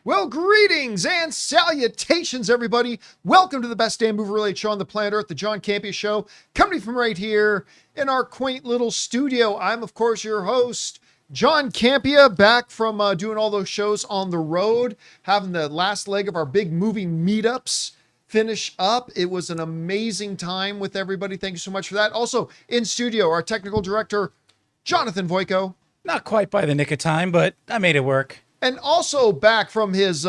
Well, greetings and salutations, everybody. Welcome to the best damn movie-related show on the planet Earth, the John Campea Show, coming from right here in our quaint little studio. I'm, of course, your host, John Campea, back from doing all those shows on the road, having the last leg of our big movie meetups finish up. It was an amazing time with everybody. Thank you so much for that. Also, in studio, our technical director, Jonathan Voico. Not quite by the nick of time, but I made it work. And also back from his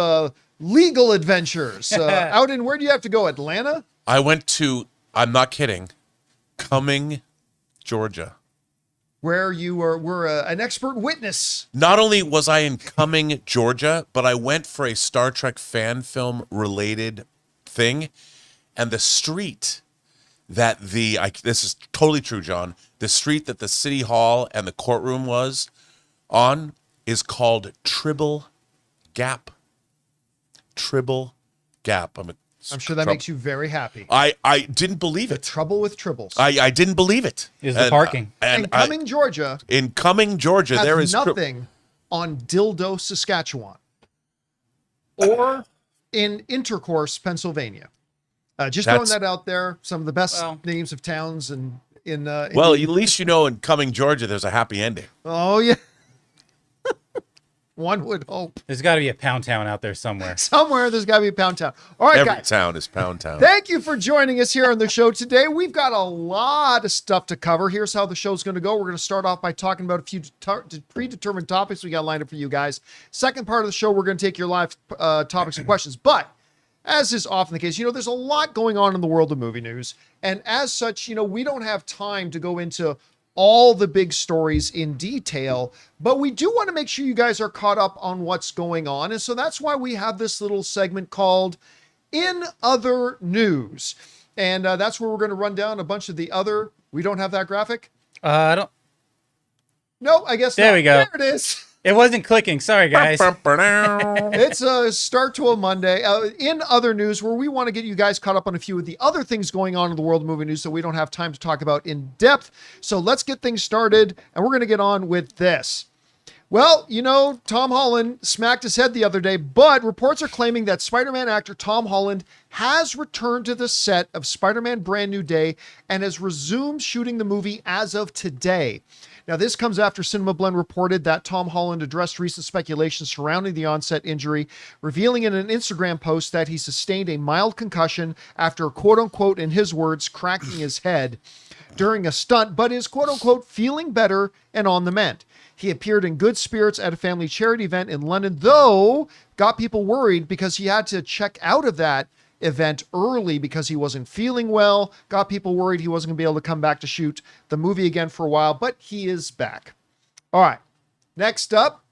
legal adventures out in, where do you have to go, Atlanta? I went to, I'm not kidding, Cumming, Georgia. Where you were an expert witness. Not only was I in Cumming, Georgia, but I went for a Star Trek fan film related thing. And the street that this is totally true, John, the street that the city hall and the courtroom was on is called Tribble Gap. Tribble Gap. I'm sure that makes you very happy. I didn't believe The it. trouble with tribbles. I didn't believe it. Is the parking. in Cumming, Georgia, In Cumming, Georgia, has there is nothing on Dildo, Saskatchewan, or in Intercourse, Pennsylvania. Just throwing that out there. Some of the best names of towns and well, at least you know in Cumming, Georgia, there's a happy ending. Oh yeah. One would hope. There's got to be a pound town out there somewhere. Somewhere there's got to be a pound town. All right, Every guys. town is Pound Town. Thank you for joining us here on the show today. We've got a lot of stuff to cover. Here's how the show's going to go. We're going to start off by talking about a few predetermined topics we got lined up for you guys. Second part of the show, we're going to take your live topics and questions. But as is often the case, there's a lot going on in the world of movie news. And as such, we don't have time to go into all the big stories in detail, but we do want to make sure you guys are caught up on what's going on. And so that's why we have this little segment called In Other News. And that's where we're going to run down a bunch of the other, we don't have that graphic? I don't. No, I guess There not. we go. There it is. It wasn't clicking. Sorry, guys. It's a start to a Monday. In other news, where we want to get you guys caught up on a few of the other things going on in the world of movie news that we don't have time to talk about in depth. So let's get things started, and we're going to get on with this. Well, Tom Holland smacked his head the other day, but reports are claiming that Spider-Man actor Tom Holland has returned to the set of Spider-Man Brand New Day and has resumed shooting the movie as of today. Now, this comes after Cinema Blend reported that Tom Holland addressed recent speculation surrounding the onset injury, revealing in an Instagram post that he sustained a mild concussion after, quote unquote, in his words, cracking his head during a stunt, but is, quote unquote, feeling better and on the mend. He appeared in good spirits at a family charity event in London, though got people worried because he had to check out of that event early because he wasn't feeling well, got people worried he wasn't going to be able to come back to shoot the movie again for a while, but he is back. All right. Next up,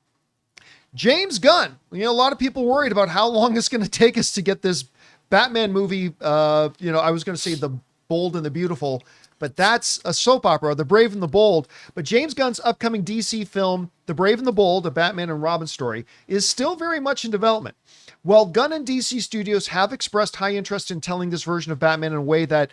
James Gunn. A lot of people worried about how long it's going to take us to get this Batman movie. I was going to say The Bold and the Beautiful, but that's a soap opera, The Brave and the Bold. But James Gunn's upcoming DC film, The Brave and the Bold, a Batman and Robin story, is still very much in development. While Gunn and DC Studios have expressed high interest in telling this version of Batman in a way that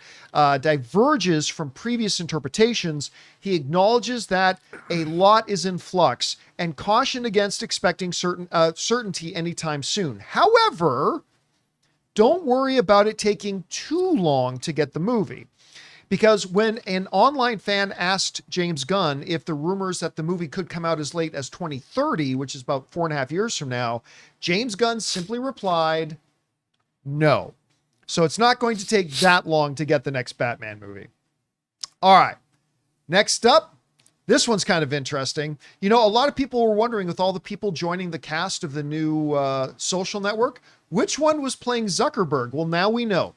diverges from previous interpretations, he acknowledges that a lot is in flux and cautioned against expecting certainty anytime soon. However, don't worry about it taking too long to get the movie. Because when an online fan asked James Gunn if the rumors that the movie could come out as late as 2030, which is about 4.5 years from now, James Gunn simply replied, no. So it's not going to take that long to get the next Batman movie. All right. Next up, this one's kind of interesting. A lot of people were wondering, with all the people joining the cast of the new social network, which one was playing Zuckerberg? Well, now we know.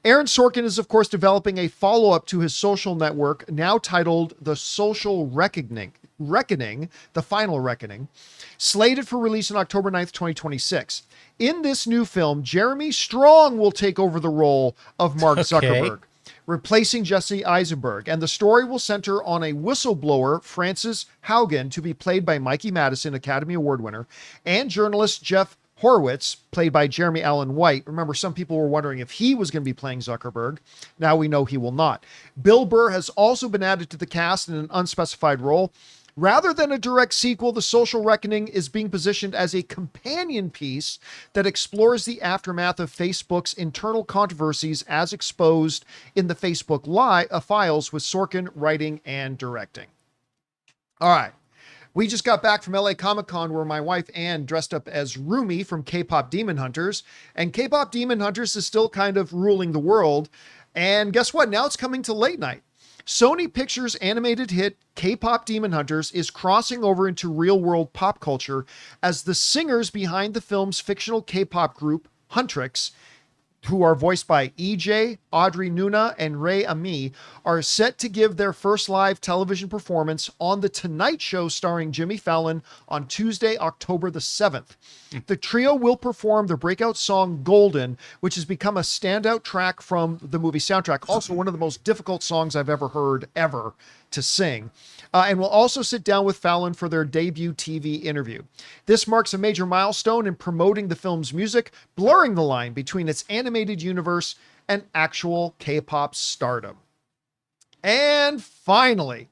Aaron Sorkin is, of course, developing a follow-up to his social network, now titled The Social Reckoning, The Final Reckoning, slated for release on October 9th, 2026. In this new film, Jeremy Strong will take over the role of Mark Zuckerberg, replacing Jesse Eisenberg, and the story will center on a whistleblower, Francis Haugen, to be played by Mikey Madison, Academy Award winner, and journalist Jeff Horowitz, played by Jeremy Allen White. Remember, some people were wondering if he was going to be playing Zuckerberg. Now we know he will not. Bill Burr has also been added to the cast in an unspecified role. Rather than a direct sequel, The Social Reckoning is being positioned as a companion piece that explores the aftermath of Facebook's internal controversies as exposed in the Facebook files, with Sorkin writing and directing. All right. We just got back from LA Comic-Con, where my wife Ann dressed up as Rumi from K-Pop Demon Hunters, and K-Pop Demon Hunters is still kind of ruling the world. And guess what? Now it's coming to late night. Sony Pictures' animated hit K-Pop Demon Hunters is crossing over into real-world pop culture as the singers behind the film's fictional K-pop group, Huntrix, who are voiced by EJ, Audrey Nuna, and Ray Ami, are set to give their first live television performance on The Tonight Show starring Jimmy Fallon on Tuesday, October the 7th. The trio will perform their breakout song Golden, which has become a standout track from the movie soundtrack. Also one of the most difficult songs I've ever heard to sing. And will also sit down with Fallon for their debut TV interview. This marks a major milestone in promoting the film's music, blurring the line between its animated universe and actual K-pop stardom. And finally,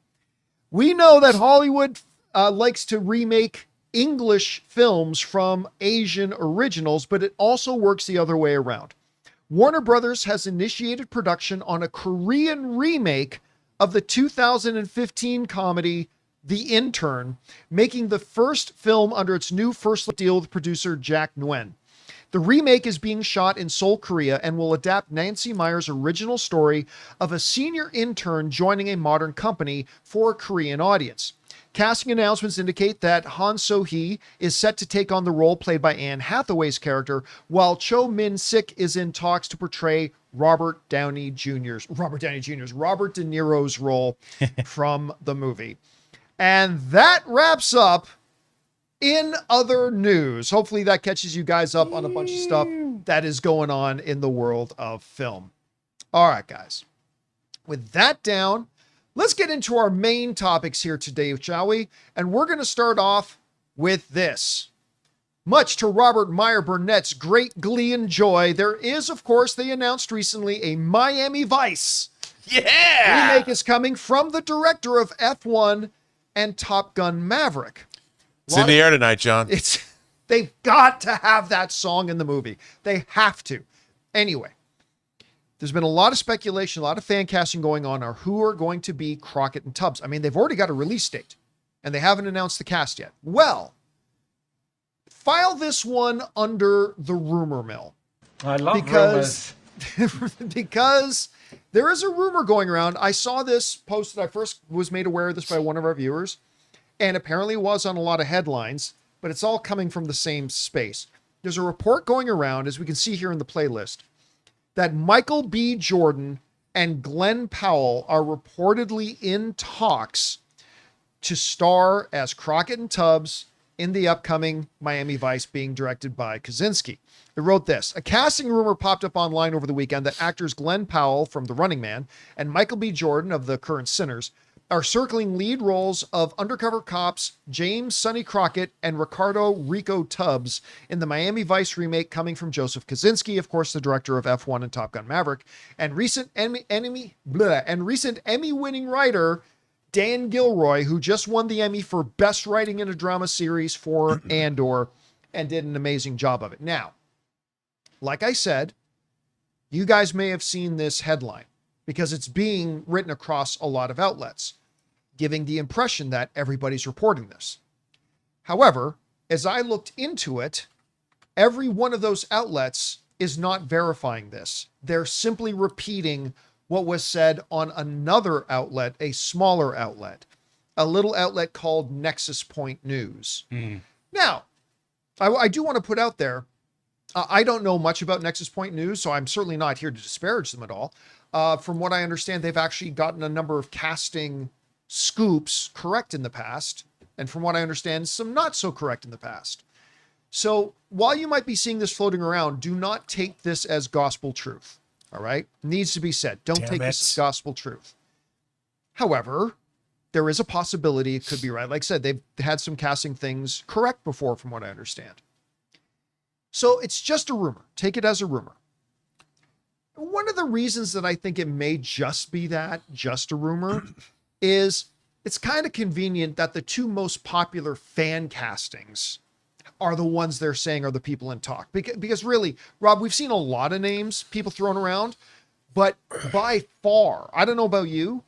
we know that Hollywood likes to remake English films from Asian originals, but it also works the other way around. Warner Brothers has initiated production on a Korean remake of the 2015 comedy The Intern, making the first film under its new first look deal with producer Jack Nguyen. The remake is being shot in Seoul, Korea, and will adapt Nancy Meyer's original story of a senior intern joining a modern company for a Korean audience. Casting announcements indicate that Han So-hee is set to take on the role played by Anne Hathaway's character, while Cho Min-sik is in talks to portray Robert De Niro's role from the movie. And that wraps up In Other News. Hopefully that catches you guys up on a bunch of stuff that is going on in the world of film. All right, guys. With that down, let's get into our main topics here today, shall we? And we're going to start off with this. Much to Robert Meyer Burnett's great glee and joy, there is, of course, they announced recently, a Miami Vice remake is coming from the director of F1 and Top Gun Maverick. It's in the air tonight, John. They've got to have that song in the movie. They have to. Anyway, there's been a lot of speculation, a lot of fan casting going on who are going to be Crockett and Tubbs. I mean, they've already got a release date, and they haven't announced the cast yet. Well, file this one under the rumor mill. I love rumors. Because there is a rumor going around. I saw this posted. I first was made aware of this by one of our viewers, and apparently it was on a lot of headlines, but it's all coming from the same space. There's a report going around, as we can see here in the playlist, that Michael B. Jordan and Glenn Powell are reportedly in talks to star as Crockett and Tubbs in the upcoming Miami Vice being directed by Kaczynski. It wrote this: a casting rumor popped up online over the weekend that actors Glenn Powell from The Running Man and Michael B. Jordan of The Current Sinners are circling lead roles of undercover cops James Sonny Crockett and Ricardo Rico Tubbs in the Miami Vice remake coming from Joseph Kaczynski, of course, the director of F1 and Top Gun Maverick, and recent Emmy-winning writer Dan Gilroy, who just won the Emmy for Best Writing in a Drama Series for Andor and did an amazing job of it. Now, like I said, you guys may have seen this headline because it's being written across a lot of outlets, giving the impression that everybody's reporting this. However, as I looked into it, every one of those outlets is not verifying this. They're simply repeating what was said on another outlet, a smaller outlet, a little outlet called Nexus Point News. Now, I do want to put out there, I don't know much about Nexus Point News, so I'm certainly not here to disparage them at all. From what I understand, they've actually gotten a number of casting scoops correct in the past, and from what I understand, some not so correct in the past. So while you might be seeing this floating around, do not take this as gospel truth. All right? Needs to be said. Don't take this as gospel truth. However, there is a possibility it could be right. Like I said, they've had some casting things correct before, from what I understand. So it's just a rumor. Take it as a rumor. One of the reasons that I think it may just be that, just a rumor, is it's kind of convenient that the two most popular fan castings are the ones they're saying are the people in talk. Because really, Rob, we've seen a lot of names, people thrown around, but by far, I don't know about you,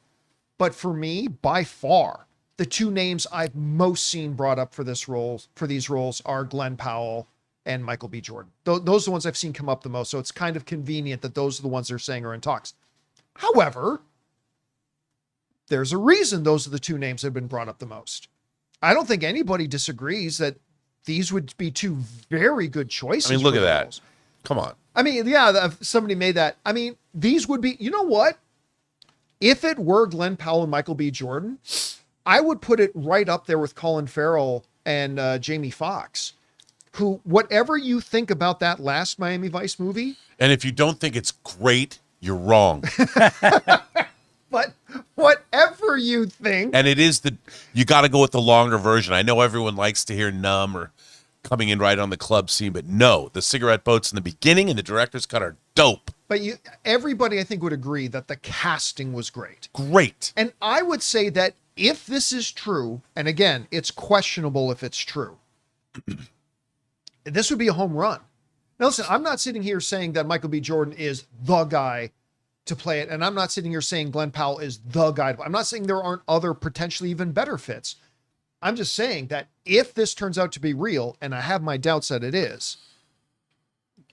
but for me, by far, the two names I've most seen brought up for these roles are Glenn Powell and Michael B. Jordan. Those are the ones I've seen come up the most. So it's kind of convenient that those are the ones they're saying are in talks. However, there's a reason those are the two names that have been brought up the most. I don't think anybody disagrees that these would be two very good choices. I mean, look at that. roles. Come on. I mean, yeah, if somebody made that. I mean, these would be, you know what? If it were Glenn Powell and Michael B. Jordan, I would put it right up there with Colin Farrell and Jamie Foxx, who, whatever you think about that last Miami Vice movie. And if you don't think it's great, you're wrong. But whatever you think. And it is you got to go with the longer version. I know everyone likes to hear Numb or Coming in Right on the Club Scene, but no, the cigarette boats in the beginning and the director's cut are dope. But everybody, I think, would agree that the casting was great. Great. And I would say that if this is true, and again, it's questionable if it's true, this would be a home run. Now, listen, I'm not sitting here saying that Michael B. Jordan is the guy to play it, and I'm not sitting here saying Glenn Powell is the guy. I'm not saying there aren't other potentially even better fits. I'm just saying that if this turns out to be real, and I have my doubts that it is,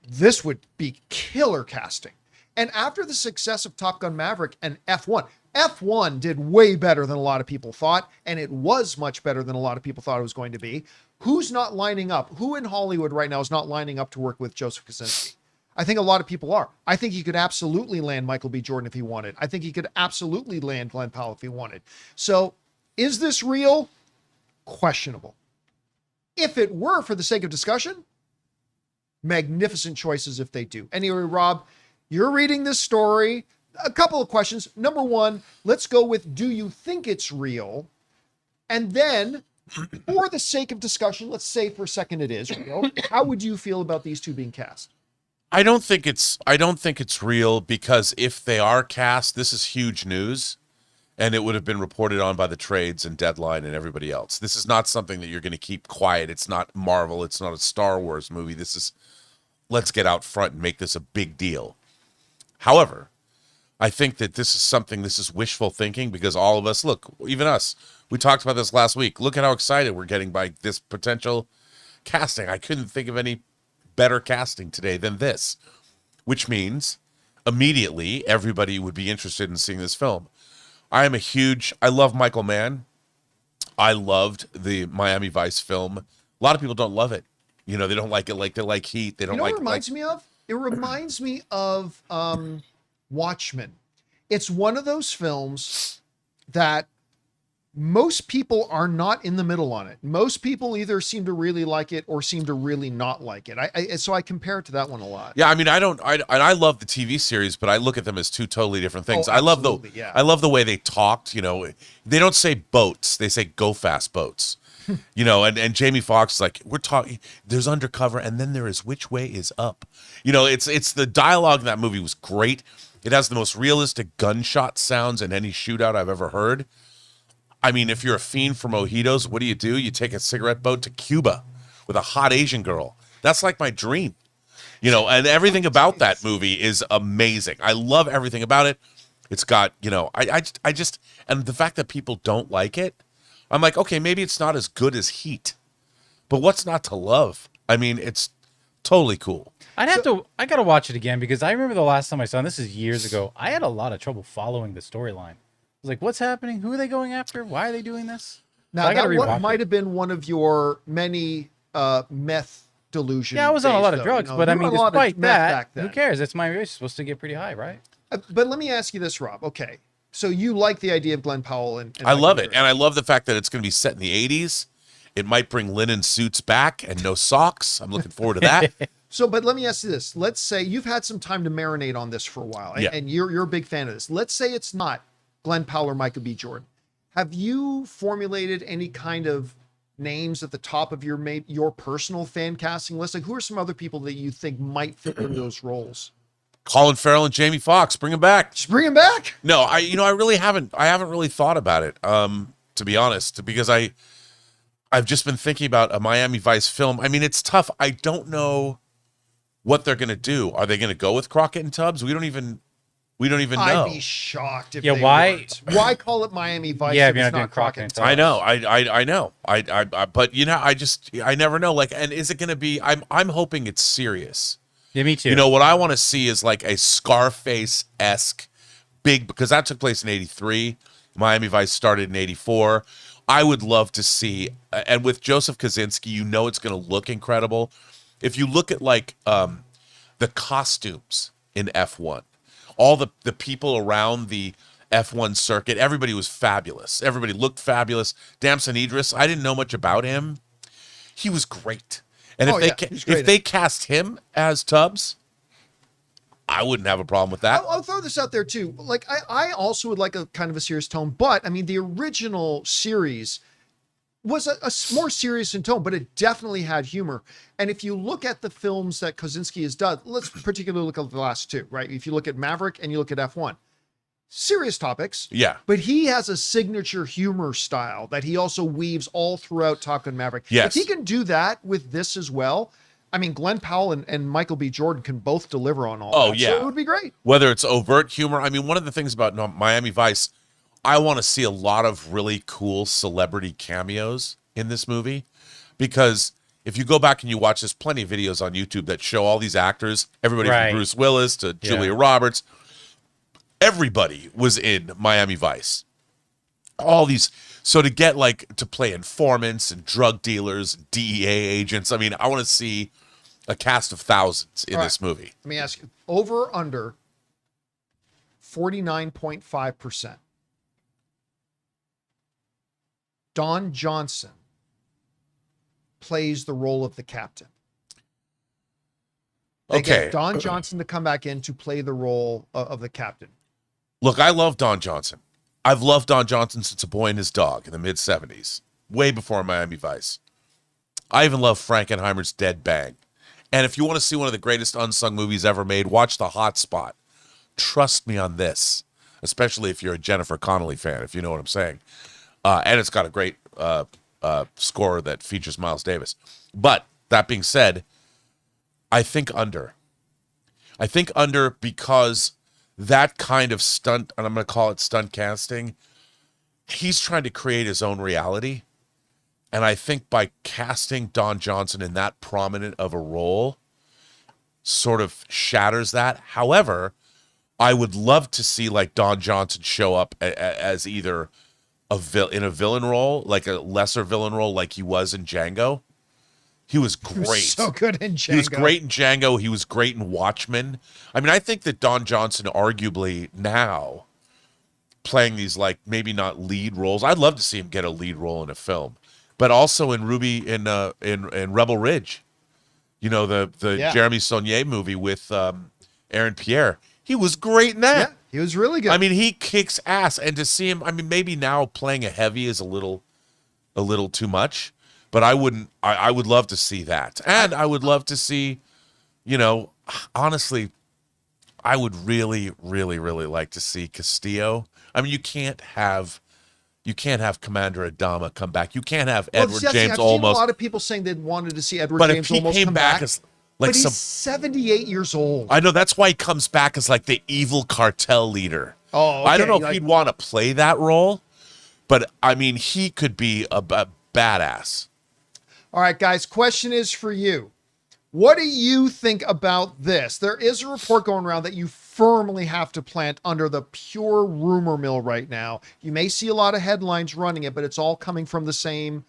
this would be killer casting. And after the success of Top Gun Maverick and F1 did way better than a lot of people thought, and it was much better than a lot of people thought it was going to be. Who's not lining up? Who in Hollywood right now is not lining up to work with Joseph Kosinski? I think a lot of people are. I think he could absolutely land Michael B. Jordan if he wanted. I think he could absolutely land Glenn Powell if he wanted. So is this real? Questionable. If it were, for the sake of discussion, magnificent choices if they do. Anyway, Rob, you're reading this story. A couple of questions. Number one, let's go with, do you think it's real? And then, for the sake of discussion, let's say for a second it is real. How would you feel about these two being cast? I don't think it's real, because if they are cast, this is huge news, and it would have been reported on by the trades and Deadline and everybody else. This is not something that you're going to keep quiet. It's not Marvel. It's not a Star Wars movie. This is, let's get out front and make this a big deal. However, I think that this is wishful thinking, because all of us, look, even us, we talked about this last week. Look at how excited we're getting by this potential casting. I couldn't think of any better casting today than this, which means immediately everybody would be interested in seeing this film. I love Michael Mann. I loved the Miami Vice film. A lot of people don't love it. You know, they don't like it like they like Heat. They don't like it. What it reminds me of? It reminds me of Watchmen. It's one of those films that most people are not in the middle on it. Most people either seem to really like it or seem to really not like it. So I compare it to that one a lot. Yeah, I mean, I love the TV series, but I look at them as two totally different things. Oh, I love the way they talked. You know, they don't say boats; they say go fast boats. You know, and Jamie Foxx is like, we're talking. There's undercover, and then there is which way is up. You know, it's the dialogue in that movie was great. It has the most realistic gunshot sounds in any shootout I've ever heard. I mean, if you're a fiend for mojitos, what do? You take a cigarette boat to Cuba with a hot Asian girl. That's like my dream. You know, and everything about that movie is amazing. I love everything about it. It's got, you know, I just, and the fact that people don't like it, I'm like, okay, maybe it's not as good as Heat, but what's not to love? I mean, it's totally cool. I got to watch it again, because I remember the last time I saw it, and this is years ago, I had a lot of trouble following the storyline. I was like, what's happening? Who are they going after? Why are they doing this? Now, so that might have been one of your many meth delusion. Yeah, I was on a lot of days, drugs, though. but I mean, despite that, then. who cares? It's Miami Vice. It's supposed to get pretty high, right? But let me ask you this, Rob. Okay, so you like the idea of Glenn Powell and I love it, and I love the fact that it's going to be set in the 80s. It might bring linen suits back and no socks. I'm looking forward to that. So, but let me ask you this. Let's say you've had some time to marinate on this for a while, and you're a big fan of this. Let's say it's not Glenn Powell or Michael B. Jordan. Have you formulated any kind of names at the top of your personal fan casting list? Like, who are some other people that you think might fit in those roles? Colin Farrell and Jamie Foxx, bring them back. Just bring him back. No, I really haven't. I haven't really thought about it. to be honest, because I've just been thinking about a Miami Vice film. I mean, it's tough. I don't know what they're going to do. Are they going to go with Crockett and Tubbs? We don't even know. I'd be shocked if Yeah, they why- weren't. Why call it Miami Vice Yeah, if if you're it's not doing not Crockett and Crockett and Tubbs? I know. I know. But you know, I never know. Like, and is it going to be? I'm hoping it's serious. Yeah, me too. You know what I want to see is like a Scarface-esque big, because that took place in '83. Miami Vice started in '84. I would love to see, and with Joseph Kosinski, you know it's going to look incredible. If you look at like the costumes in F1, all the people around the F1 circuit, everybody was fabulous. Everybody looked fabulous. Damson Idris, I didn't know much about him. He was great. And if they cast him as Tubbs, I wouldn't have a problem with that. I'll throw this out there too. Like I also would like a kind of a serious tone, but I mean the original series was a more serious in tone, but it definitely had humor. And if you look at the films that Kosinski has done, let's particularly look at the last two, right? If you look at Maverick and you look at F1, serious topics. Yeah. But he has a signature humor style that he also weaves all throughout Top Gun Maverick. Yes. If he can do that with this as well, I mean, Glenn Powell and Michael B. Jordan can both deliver on all that. Yeah. So it would be great. Whether it's overt humor. I mean, one of the things about Miami Vice, I want to see a lot of really cool celebrity cameos in this movie, because if you go back and you watch, there's plenty of videos on YouTube that show all these actors, everybody Right. from Bruce Willis to Julia Roberts. Everybody was in Miami Vice. All these, so to get like to play informants and drug dealers, DEA agents. I mean, I want to see a cast of thousands in All right. this movie. Let me ask you, over or under 49.5%. Don Johnson plays the role of the captain. They Okay. get Don Johnson to come back in to play the role of the captain. Look, I love Don Johnson. I've loved Don Johnson since A Boy and His Dog in the mid-'70s, way before Miami Vice. I even love Frankenheimer's Dead Bang. And if you want to see one of the greatest unsung movies ever made, watch The Hot Spot. Trust me on this, especially if you're a Jennifer Connelly fan, if you know what I'm saying. And it's got a great score that features Miles Davis. But that being said, I think under. I think under because that kind of stunt, and I'm going to call it stunt casting, he's trying to create his own reality. And I think by casting Don Johnson in that prominent of a role sort of shatters that. However, I would love to see like Don Johnson show up as either in a villain role, like a lesser villain role like he was in Django. He was great. He was so good in Django. He was great in Django. He was great in Watchmen. I mean, I think that Don Johnson arguably now playing these like maybe not lead roles. I'd love to see him get a lead role in a film, but also in in Rebel Ridge, you know, the Jeremy Saulnier movie with Aaron Pierre. He was great in that. Yeah, he was really good. I mean, he kicks ass, and to see him, I mean, maybe now playing a heavy is a little too much, but I would love to see that. And I would love to see, you know, honestly, I would really, really, really like to see Castillo. I mean, you can't have Commander Adama come back. You can't have Edward James I've seen Olmos. a lot of people saying they wanted to see Edward But James if he Olmos came come back back. as like But he's some, 78 years old. I know that's why he comes back as like the evil cartel leader. Oh, I don't know okay, if he'd want to play that role, but I mean, he could be a badass. All right, guys, question is for you. What do you think about this? There is a report going around that you firmly have to plant under the pure rumor mill right now. You may see a lot of headlines running it, but it's all coming from the same,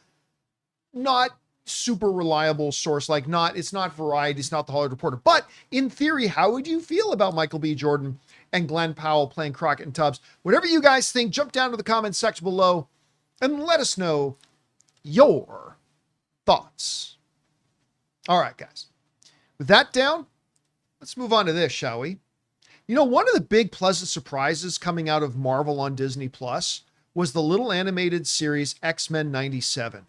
not super reliable source. Like it's not Variety, it's not the Hollywood Reporter. But in theory, how would you feel about Michael B. Jordan and Glenn Powell playing Crockett and Tubbs? Whatever you guys think, jump down to the comments section below and let us know your thoughts. All right, guys. With that down, let's move on to this, shall we? You know, one of the big pleasant surprises coming out of Marvel on Disney Plus was the little animated series X-Men 97.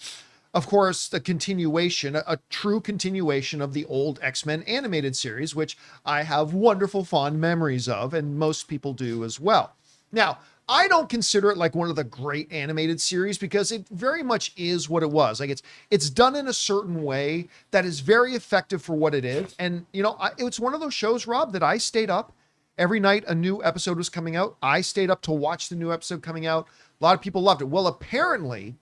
Of course, the continuation, a true continuation of the old X-Men animated series, which I have wonderful fond memories of, and most people do as well. Now, I don't consider it like one of the great animated series because it very much is what it was. Like it's done in a certain way that is very effective for what it is. And, you know, it's one of those shows, Rob, that I stayed up every night. A new episode was coming out. I stayed up to watch the new episode coming out. A lot of people loved it. Well, apparently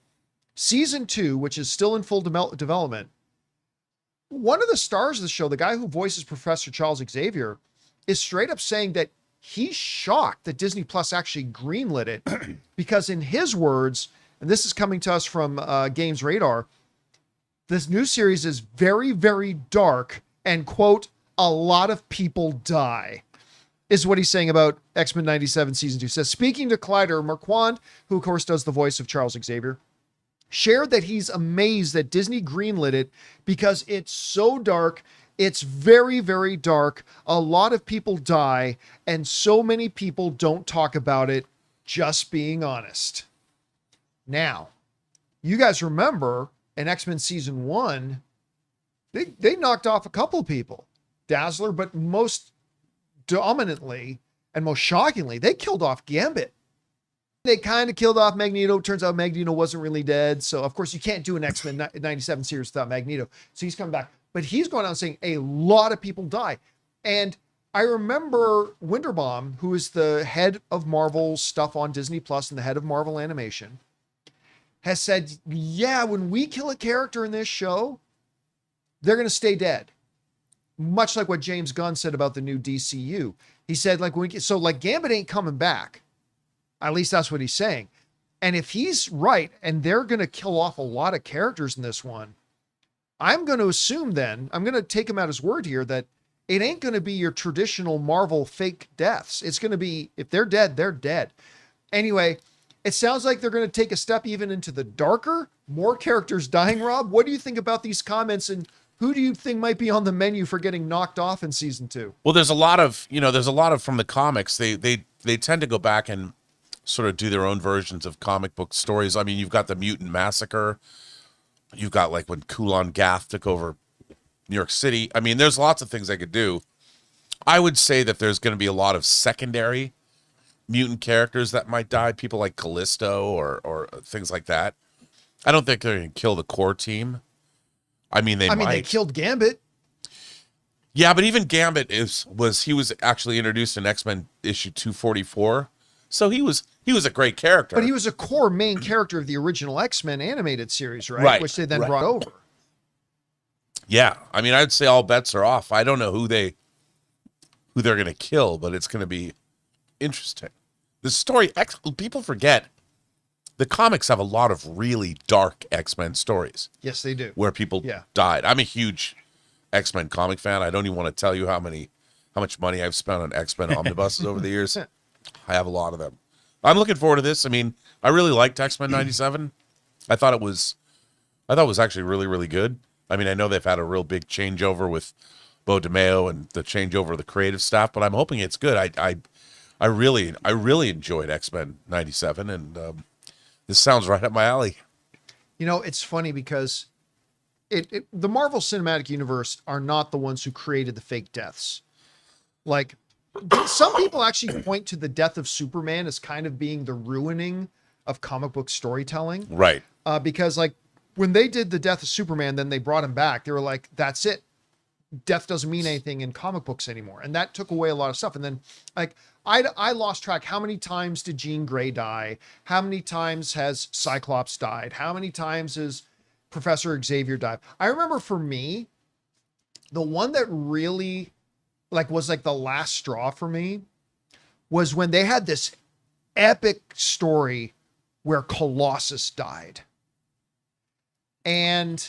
season 2, which is still in full development, one of the stars of the show, the guy who voices Professor Charles Xavier, is straight up saying that he's shocked that Disney Plus actually greenlit it because in his words, and this is coming to us from Games Radar, this new series is very, very dark and, quote, a lot of people die, is what he's saying about X-Men 97 Season 2. Says, speaking to Collider, Marquand, who of course does the voice of Charles Xavier, shared that he's amazed that Disney greenlit it because it's so dark. It's very, very dark. A lot of people die, and so many people don't talk about it, just being honest. Now, you guys remember in X-Men Season 1, they knocked off a couple people. Dazzler, but most dominantly and most shockingly, they killed off Gambit. They kind of killed off Magneto. Turns out Magneto wasn't really dead. So, of course, you can't do an X-Men 97 series without Magneto. So he's coming back. But he's going out saying a lot of people die. And I remember Winterbaum, who is the head of Marvel stuff on Disney Plus and the head of Marvel Animation, has said, yeah, when we kill a character in this show, they're going to stay dead. Much like what James Gunn said about the new DCU. He said, like, Gambit ain't coming back. At least that's what he's saying. And if he's right, and they're going to kill off a lot of characters in this one, I'm going to assume then, I'm going to take him at his word here, that it ain't going to be your traditional Marvel fake deaths. It's going to be, if they're dead, they're dead. Anyway, it sounds like they're going to take a step even into the darker, more characters dying, Rob. What do you think about these comments, and who do you think might be on the menu for getting knocked off in season 2? Well, there's a lot of from the comics. They tend to go back and sort of do their own versions of comic book stories. I mean, you've got the Mutant Massacre. You've got like when Kulan Gath took over New York City. I mean, there's lots of things they could do. I would say that there's going to be a lot of secondary mutant characters that might die. People like Callisto or things like that. I don't think they're going to kill the core team. I mean, they killed Gambit. Yeah, but even Gambit was actually introduced in X-Men issue 244. So he was a great character. But he was a core main character of the original X-Men animated series, right? Which they then brought over. Yeah. I mean, I'd say all bets are off. I don't know who they're going to kill, but it's going to be interesting. The story, people forget, the comics have a lot of really dark X-Men stories. Yes, they do. Where people died. I'm a huge X-Men comic fan. I don't even want to tell you how much money I've spent on X-Men omnibuses over the years. I have a lot of them. I'm looking forward to this. I mean, I really liked X-Men 97. I thought it was actually really, really good. I mean, I know they've had a real big changeover with Bo DeMeo and the changeover of the creative staff, but I'm hoping it's good. I really enjoyed X-Men 97, and this sounds right up my alley. You know, it's funny because the Marvel Cinematic Universe are not the ones who created the fake deaths. Like, some people actually point to the death of Superman as kind of being the ruining of comic book storytelling. Right. Because, like, when they did the death of Superman, then they brought him back. They were like, that's it. Death doesn't mean anything in comic books anymore. And that took away a lot of stuff. And then, like, I lost track. How many times did Jean Grey die? How many times has Cyclops died? How many times has Professor Xavier died? I remember for me, the one that really was the last straw for me was when they had this epic story where Colossus died. And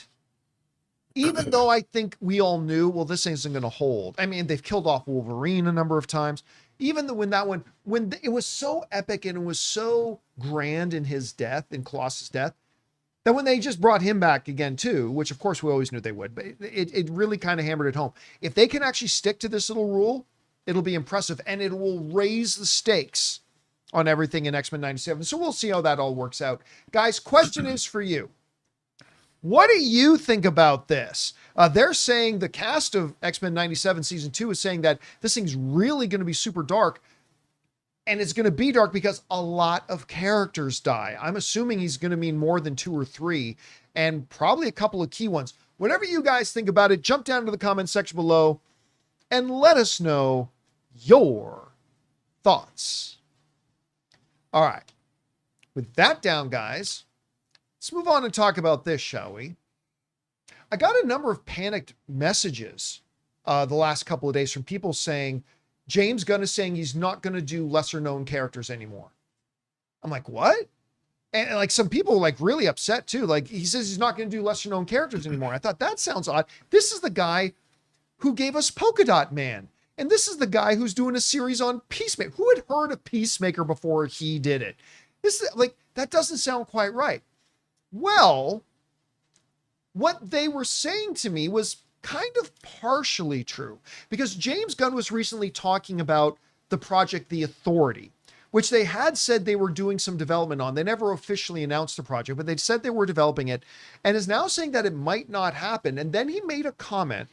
even though I think we all knew, well, this isn't going to hold. I mean, they've killed off Wolverine a number of times. Even when it was so epic and it was so grand in his death, in Colossus' death, that when they just brought him back again too, which of course we always knew they would, but it really kind of hammered it home. If they can actually stick to this little rule, it'll be impressive, and it will raise the stakes on everything in X-Men 97. So we'll see how that all works out. Guys, question is for you. What do you think about this? They're saying the cast of X-Men 97 season 2 is saying that this thing's really going to be super dark. And it's going to be dark because a lot of characters die. I'm assuming he's going to mean more than 2 or 3, and probably a couple of key ones. Whatever you guys think about it, jump down to the comment section below and let us know your thoughts. All right. With that down, guys, let's move on and talk about this, shall we? I got a number of panicked messages the last couple of days from people saying, James Gunn is saying he's not going to do lesser known characters anymore. I'm like, what? And like some people were like really upset too. Like he says he's not going to do lesser known characters anymore. I thought that sounds odd. This is the guy who gave us Polka Dot Man. And this is the guy who's doing a series on Peacemaker. Who had heard of Peacemaker before he did it? This is like, that doesn't sound quite right. Well, what they were saying to me was kind of partially true, because James Gunn was recently talking about the project The Authority, which they had said they were doing some development on. They never officially announced the project, but they said they were developing it, and is now saying that it might not happen. And then he made a comment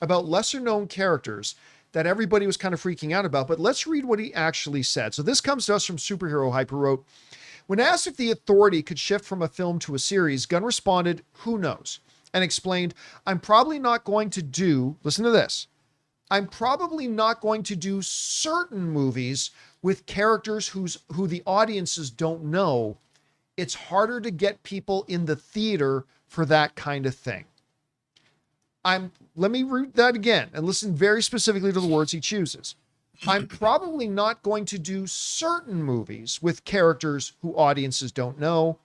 about lesser known characters that everybody was kind of freaking out about. But let's read what he actually said. So this comes to us from Superhero Hype, who wrote, when asked if The Authority could shift from a film to a series, Gunn responded, who knows? And explained, I'm probably not going to do, listen to this, I'm probably not going to do certain movies with characters who the audiences don't know. It's harder to get people in the theater for that kind of thing. Let me read that again and listen very specifically to the words he chooses. I'm probably not going to do certain movies with characters who audiences don't know.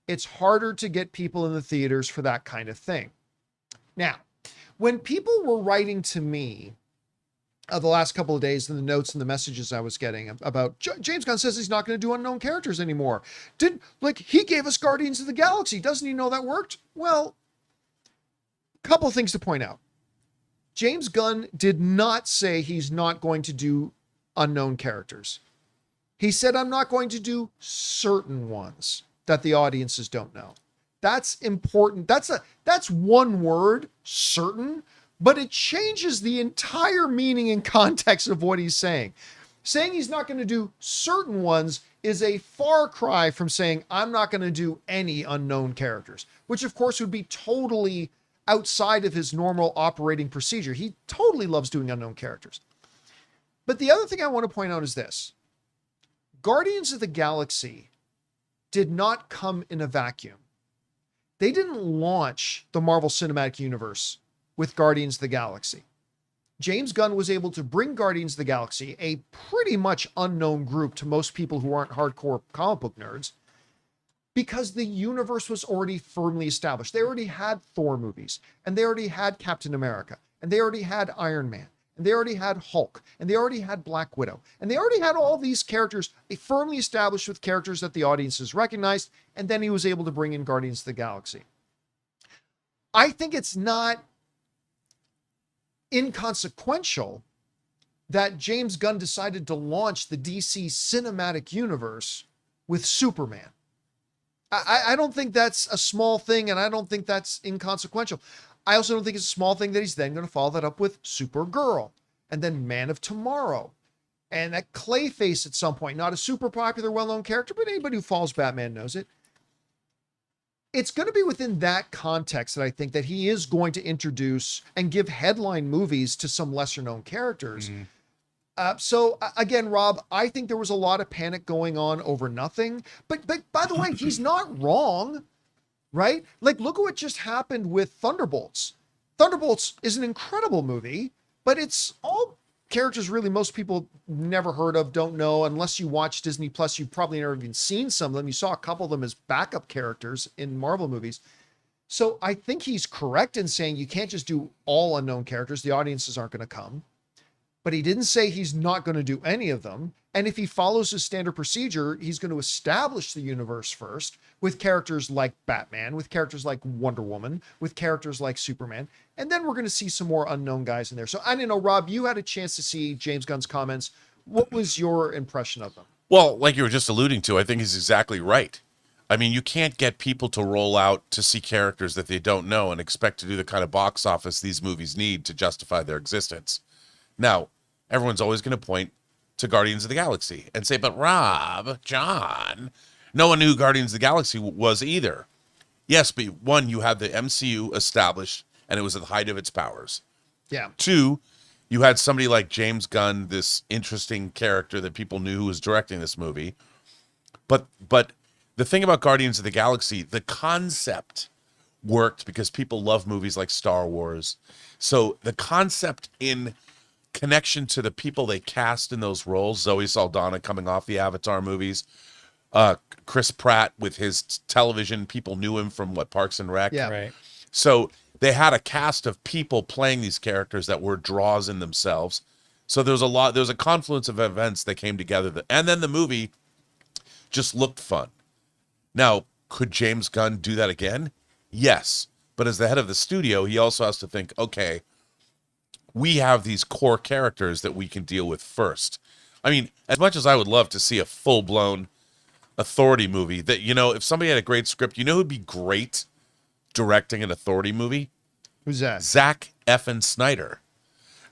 It's harder to get people in the theaters for that kind of thing. Now, when people were writing to me the last couple of days in the notes and the messages I was getting about James Gunn says he's not going to do unknown characters anymore. He gave us Guardians of the Galaxy. Doesn't he know that worked? Well, a couple of things to point out. James Gunn did not say he's not going to do unknown characters. He said, I'm not going to do certain ones that the audiences don't know. That's important. That's one word, certain, but it changes the entire meaning and context of what he's saying. Saying he's not going to do certain ones is a far cry from saying I'm not going to do any unknown characters, which of course would be totally outside of his normal operating procedure. He totally loves doing unknown characters. But the other thing I want to point out is this. Guardians of the Galaxy did not come in a vacuum. They didn't launch the Marvel Cinematic Universe with Guardians of the Galaxy. James Gunn was able to bring Guardians of the Galaxy, a pretty much unknown group to most people who aren't hardcore comic book nerds, because the universe was already firmly established. They already had Thor movies, and they already had Captain America, and they already had Iron Man, and they already had Hulk, and they already had Black Widow, and they already had all these characters firmly established with characters that the audiences recognized, and then he was able to bring in Guardians of the Galaxy. I think it's not inconsequential that James Gunn decided to launch the DC Cinematic Universe with Superman. I don't think that's a small thing, and I don't think that's inconsequential. I also don't think it's a small thing that he's then going to follow that up with Supergirl, and then Man of Tomorrow, and that Clayface at some point. Not a super popular, well-known character, but anybody who follows Batman knows it. It's going to be within that context that I think that he is going to introduce and give headline movies to some lesser-known characters. Mm-hmm. So again, Rob, I think there was a lot of panic going on over nothing. But by the way, he's not wrong, right? Like, look at what just happened with Thunderbolts. Thunderbolts is an incredible movie, but it's all characters really most people never heard of, don't know. Unless you watch Disney Plus, you've probably never even seen some of them. You saw a couple of them as backup characters in Marvel movies. So I think he's correct in saying you can't just do all unknown characters. The audiences aren't going to come. But he didn't say he's not going to do any of them. And if he follows his standard procedure, he's going to establish the universe first with characters like Batman, with characters like Wonder Woman, with characters like Superman. And then we're going to see some more unknown guys in there. So I don't know, Rob, you had a chance to see James Gunn's comments. What was your impression of them? Well, like you were just alluding to, I think he's exactly right. I mean, you can't get people to roll out to see characters that they don't know and expect to do the kind of box office these movies need to justify their existence. Now, everyone's always going to point to Guardians of the Galaxy and say, but Rob, John, no one knew who Guardians of the Galaxy was either. Yes, but one, you had the MCU established and it was at the height of its powers. Yeah. Two, you had somebody like James Gunn, this interesting character that people knew who was directing this movie. But the thing about Guardians of the Galaxy, the concept worked because people love movies like Star Wars. So the concept in connection to the people they cast in those roles, Zoe Saldana coming off the Avatar movies, Chris Pratt with his television, people knew him from Parks and Rec. Yeah. Right. So they had a cast of people playing these characters that were draws in themselves. So there was a confluence of events that came together, and then the movie just looked fun. Now, could James Gunn do that again? Yes. But as the head of the studio, he also has to think, okay, we have these core characters that we can deal with first. I mean, as much as I would love to see a full-blown Authority movie, that, if somebody had a great script, who'd be great directing an Authority movie? Who's that? Zack effing Snyder.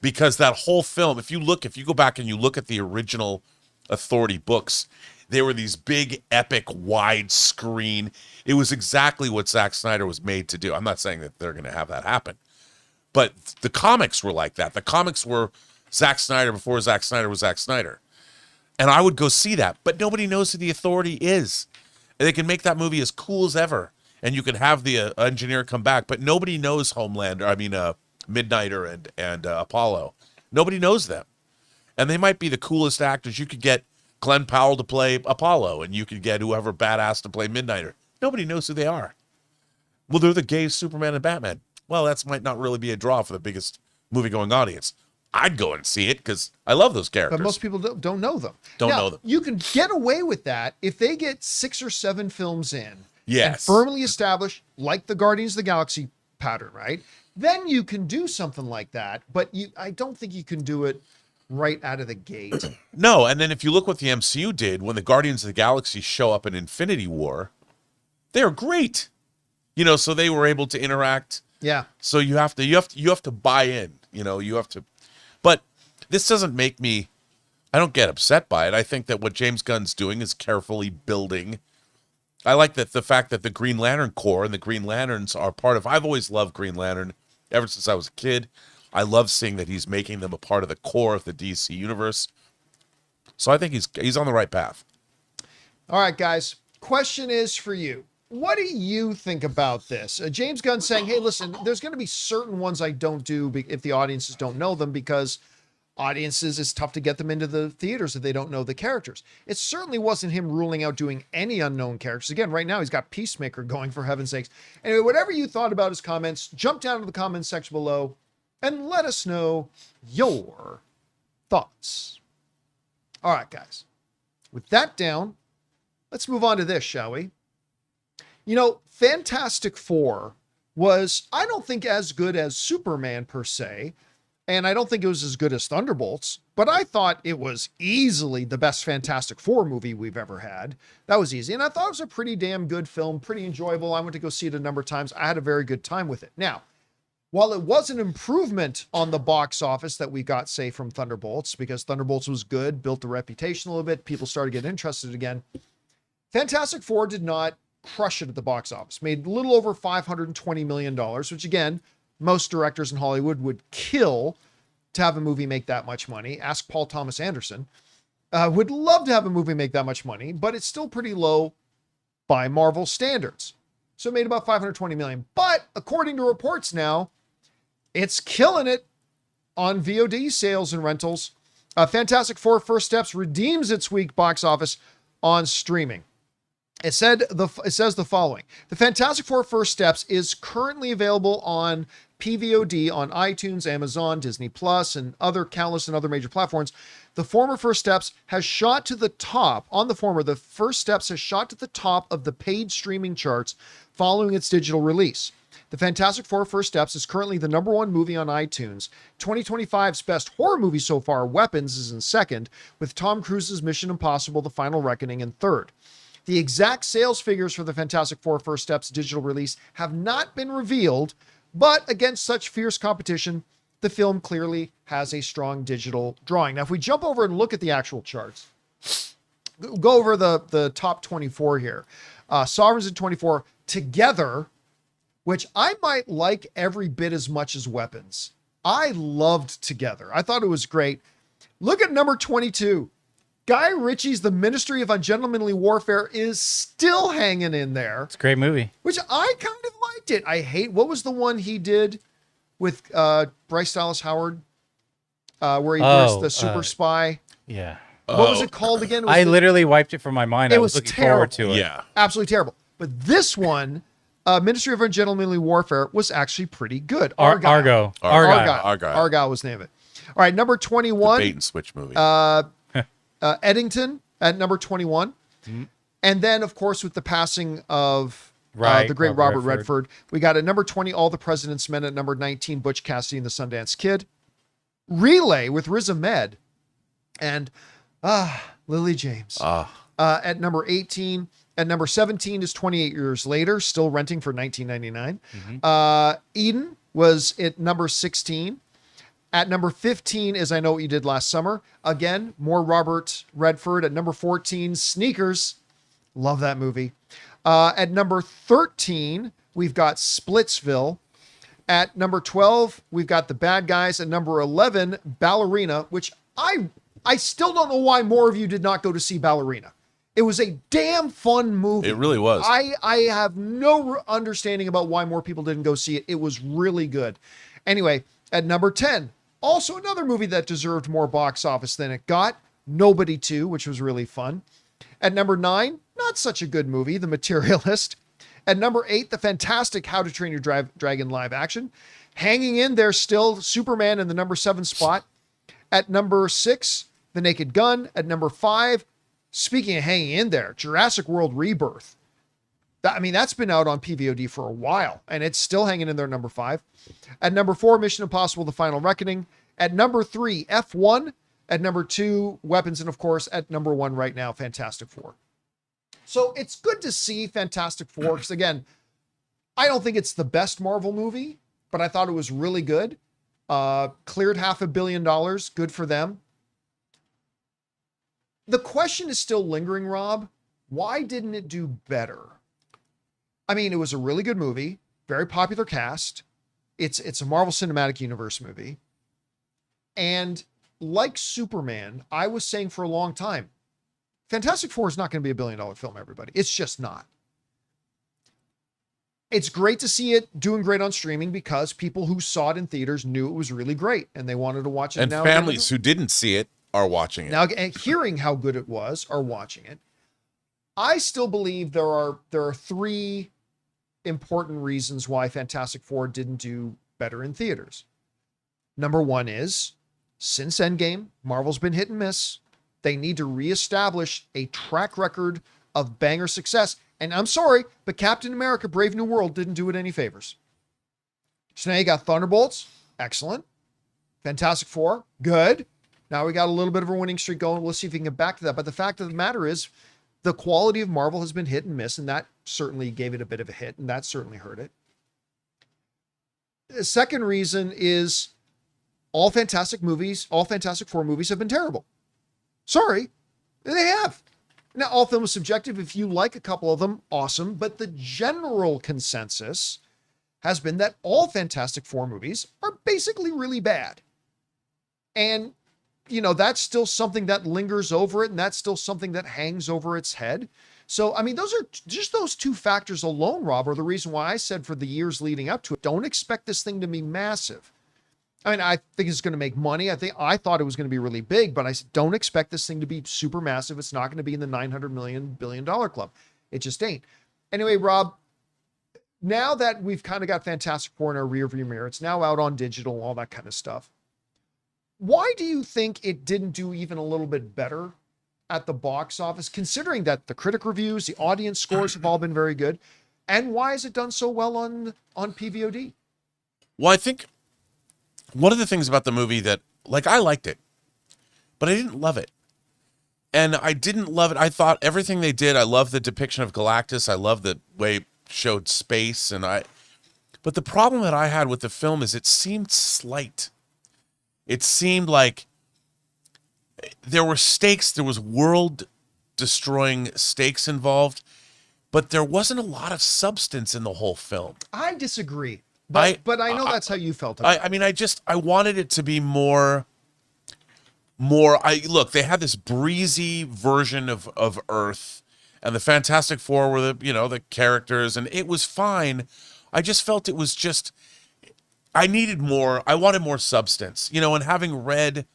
Because that whole film, if you go back and you look at the original Authority books, they were these big, epic, wide screen. It was exactly what Zack Snyder was made to do. I'm not saying that they're going to have that happen. But the comics were like that. The comics were Zack Snyder before Zack Snyder was Zack Snyder. And I would go see that. But nobody knows who the Authority is. And they can make that movie as cool as ever. And you can have the engineer come back. But nobody knows Midnighter and Apollo. Nobody knows them. And they might be the coolest actors. You could get Glenn Powell to play Apollo, and you could get whoever badass to play Midnighter. Nobody knows who they are. Well, they're the gay Superman and Batman. Well, that might not really be a draw for the biggest movie-going audience. I'd go and see it because I love those characters. But most people don't know them. Don't know them. You can get away with that if they get 6 or 7 films in and Yes. firmly established, like the Guardians of the Galaxy pattern, right? Then you can do something like that. But I don't think you can do it right out of the gate. No, and then if you look what the MCU did when the Guardians of the Galaxy show up in Infinity War, they're great. So they were able to interact. Yeah. So you have to buy in. You have to. But this doesn't make me. I don't get upset by it. I think that what James Gunn's doing is carefully building. I like that the fact that the Green Lantern Corps and the Green Lanterns are part of. I've always loved Green Lantern ever since I was a kid. I love seeing that he's making them a part of the core of the DC universe. So I think he's on the right path. All right, guys. Question is for you. What do you think about this? James Gunn saying, hey, listen, there's going to be certain ones I don't do if the audiences don't know them, because audiences, it's tough to get them into the theaters if they don't know the characters. It certainly wasn't him ruling out doing any unknown characters. Again, right now he's got Peacemaker going, for heaven's sakes. Anyway, whatever you thought about his comments, jump down to the comments section below and let us know your thoughts. All right, guys. With that down, let's move on to this, shall we? Fantastic Four was, I don't think, as good as Superman per se, and I don't think it was as good as Thunderbolts, but I thought it was easily the best Fantastic Four movie we've ever had. That was easy, and I thought it was a pretty damn good film, pretty enjoyable. I went to go see it a number of times. I had a very good time with it. Now, while it was an improvement on the box office that we got, say, from Thunderbolts, because Thunderbolts was good, built a reputation a little bit, people started getting interested again, Fantastic Four did not crush it at the box office. Made a little over $520 million, which, again, most directors in Hollywood would kill to have a movie make that much money. Ask Paul Thomas Anderson. Would love to have a movie make that much money, but it's still pretty low by Marvel standards. So it made about $520 million. But according to reports now, it's killing it on VOD sales and rentals. Fantastic Four: First Steps redeems its weak box office on streaming. It says the following: the Fantastic Four: First Steps is currently available on PVOD on iTunes, Amazon, Disney Plus, and countless other major platforms. The former First Steps has shot to the top. The First Steps has shot to the top of the paid streaming charts following its digital release. The Fantastic Four: First Steps is currently the #1 movie on iTunes. 2025's best horror movie so far, Weapons, is in second, with Tom Cruise's Mission Impossible: The Final Reckoning in third. The exact sales figures for the Fantastic Four: First Steps digital release have not been revealed, but against such fierce competition, the film clearly has a strong digital drawing. Now, if we jump over and look at the actual charts, go over the top 24 here. Sovereigns in 24 together, which I might like every bit as much as Weapons. I loved Together. I thought it was great. Look at number 22. Guy Ritchie's The Ministry of Ungentlemanly Warfare is still hanging in there. It's a great movie. Which I kind of liked it. I hate, what was the one he did with Bryce Dallas Howard? Where he was the super spy. Yeah. What was it called again? I literally wiped it from my mind. I was looking forward to it. Yeah. Absolutely terrible. But this one, Ministry of Ungentlemanly Warfare, was actually pretty good. Argo was the name of it. All right, number 21. The bait and switch movie. Eddington at number 21. Mm-hmm. And then, of course, with the passing of the great Robert Redford, we got at number 20, All the President's Men. At number 19, Butch Cassidy and the Sundance Kid. Relay with Riz Ahmed and Lily James. At number 18. At number 17 is 28 Years Later, still renting for $19.99. Mm-hmm. Eden was at number 16. At number 15 is I Know What You Did Last Summer. Again, more Robert Redford. At number 14, Sneakers. Love that movie. At number 13, we've got Splitsville. At number 12, we've got The Bad Guys. At number 11, Ballerina, which I still don't know why more of you did not go to see Ballerina. It was a damn fun movie. It really was. I have no understanding about why more people didn't go see it. It was really good. Anyway, at number 10, also another movie that deserved more box office than it got, Nobody 2, which was really fun. At number 9, not such a good movie, The Materialist. At number 8, the fantastic How to Train Your Dragon live action. Hanging in there still, Superman in the number 7 spot. At number 6, The Naked Gun. At number 5, speaking of hanging in there, Jurassic World Rebirth. That's been out on PVOD for a while, and it's still hanging in there at number 5. At number 4, Mission Impossible: The Final Reckoning. At number 3, F1. At number 2, Weapons. And of course, at number 1 right now, Fantastic Four. So it's good to see Fantastic Four, because again, I don't think it's the best Marvel movie, but I thought it was really good. Cleared $500 million. Good for them. The question is still lingering, Rob. Why didn't it do better? It was a really good movie, very popular cast. It's a Marvel Cinematic Universe movie. And like Superman, I was saying for a long time, Fantastic Four is not going to be $1 billion film, everybody. It's just not. It's great to see it doing great on streaming because people who saw it in theaters knew it was really great and they wanted to watch it. And now families who didn't see it are watching it. Now, and hearing how good it was, are watching it. I still believe there are 3 important reasons why Fantastic Four didn't do better in theaters. Number 1 is, since Endgame, Marvel's been hit and miss. They need to reestablish a track record of banger success. And I'm sorry, but Captain America: Brave New World didn't do it any favors. So now you got Thunderbolts, excellent. Fantastic Four, good. Now we got a little bit of a winning streak going. We'll see if we can get back to that. But the fact of the matter is, the quality of Marvel has been hit and miss, and that certainly gave it a bit of a hit, and that certainly hurt it. The second reason is all Fantastic Four movies have been terrible. Sorry, they have. Now, all film is subjective. If you like a couple of them, awesome. But the general consensus has been that all Fantastic Four movies are basically really bad. And, that's still something that lingers over it, and that's still something that hangs over its head. So, those are just those 2 factors alone, Rob, are the reason why I said for the years leading up to it, don't expect this thing to be massive. I think it's going to make money. I thought it was going to be really big, but I said, don't expect this thing to be super massive. It's not going to be in the $900 million billion club. It just ain't. Anyway, Rob, now that we've kind of got Fantastic Four in our rearview mirror, it's now out on digital, all that kind of stuff. Why do you think it didn't do even a little bit better at the box office, considering that the critic reviews, the audience scores have all been very good? And why has it done so well on PVOD? Well, I think one of the things about the movie that, I liked it, but I didn't love it. And I didn't love it. I thought everything they did, I love the depiction of Galactus. I love the way it showed space. But the problem that I had with the film is it seemed slight. it seemed like there were stakes, there was world-destroying stakes involved, but there wasn't a lot of substance in the whole film. I disagree, but I know that's how you felt about it. I mean, I wanted it to be more. Look, they had this breezy version of Earth, and the Fantastic Four were the characters, and it was fine. I just felt it was just. I needed more. I wanted more substance, and having read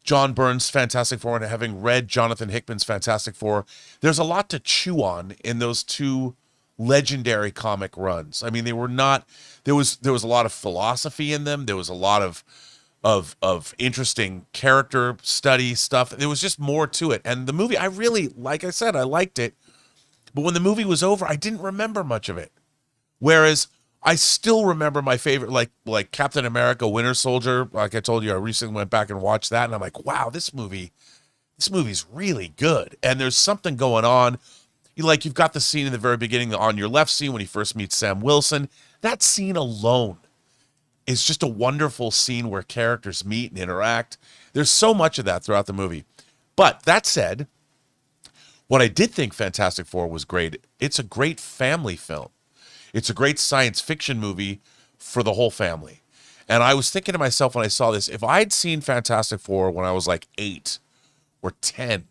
John Byrne's Fantastic Four and having read Jonathan Hickman's Fantastic Four, there's a lot to chew on in those two legendary comic runs. I mean, they were not. There was a lot of philosophy in them. There was a lot of interesting character study stuff. There was just more to it. And the movie, like I said, I liked it. But when the movie was over, I didn't remember much of it. Whereas I still remember my favorite, like Captain America, Winter Soldier. Like I told you, I recently went back and watched that, and I'm like, wow, this movie's really good. And there's something going on. You've got the scene in the very beginning, the on your left scene when he first meets Sam Wilson. That scene alone is just a wonderful scene where characters meet and interact. There's so much of that throughout the movie. But that said, what I did think Fantastic Four was great. It's a great family film. It's a great science fiction movie for the whole family. And I was thinking to myself when I saw this, if I'd seen Fantastic Four when I was like 8 or 10,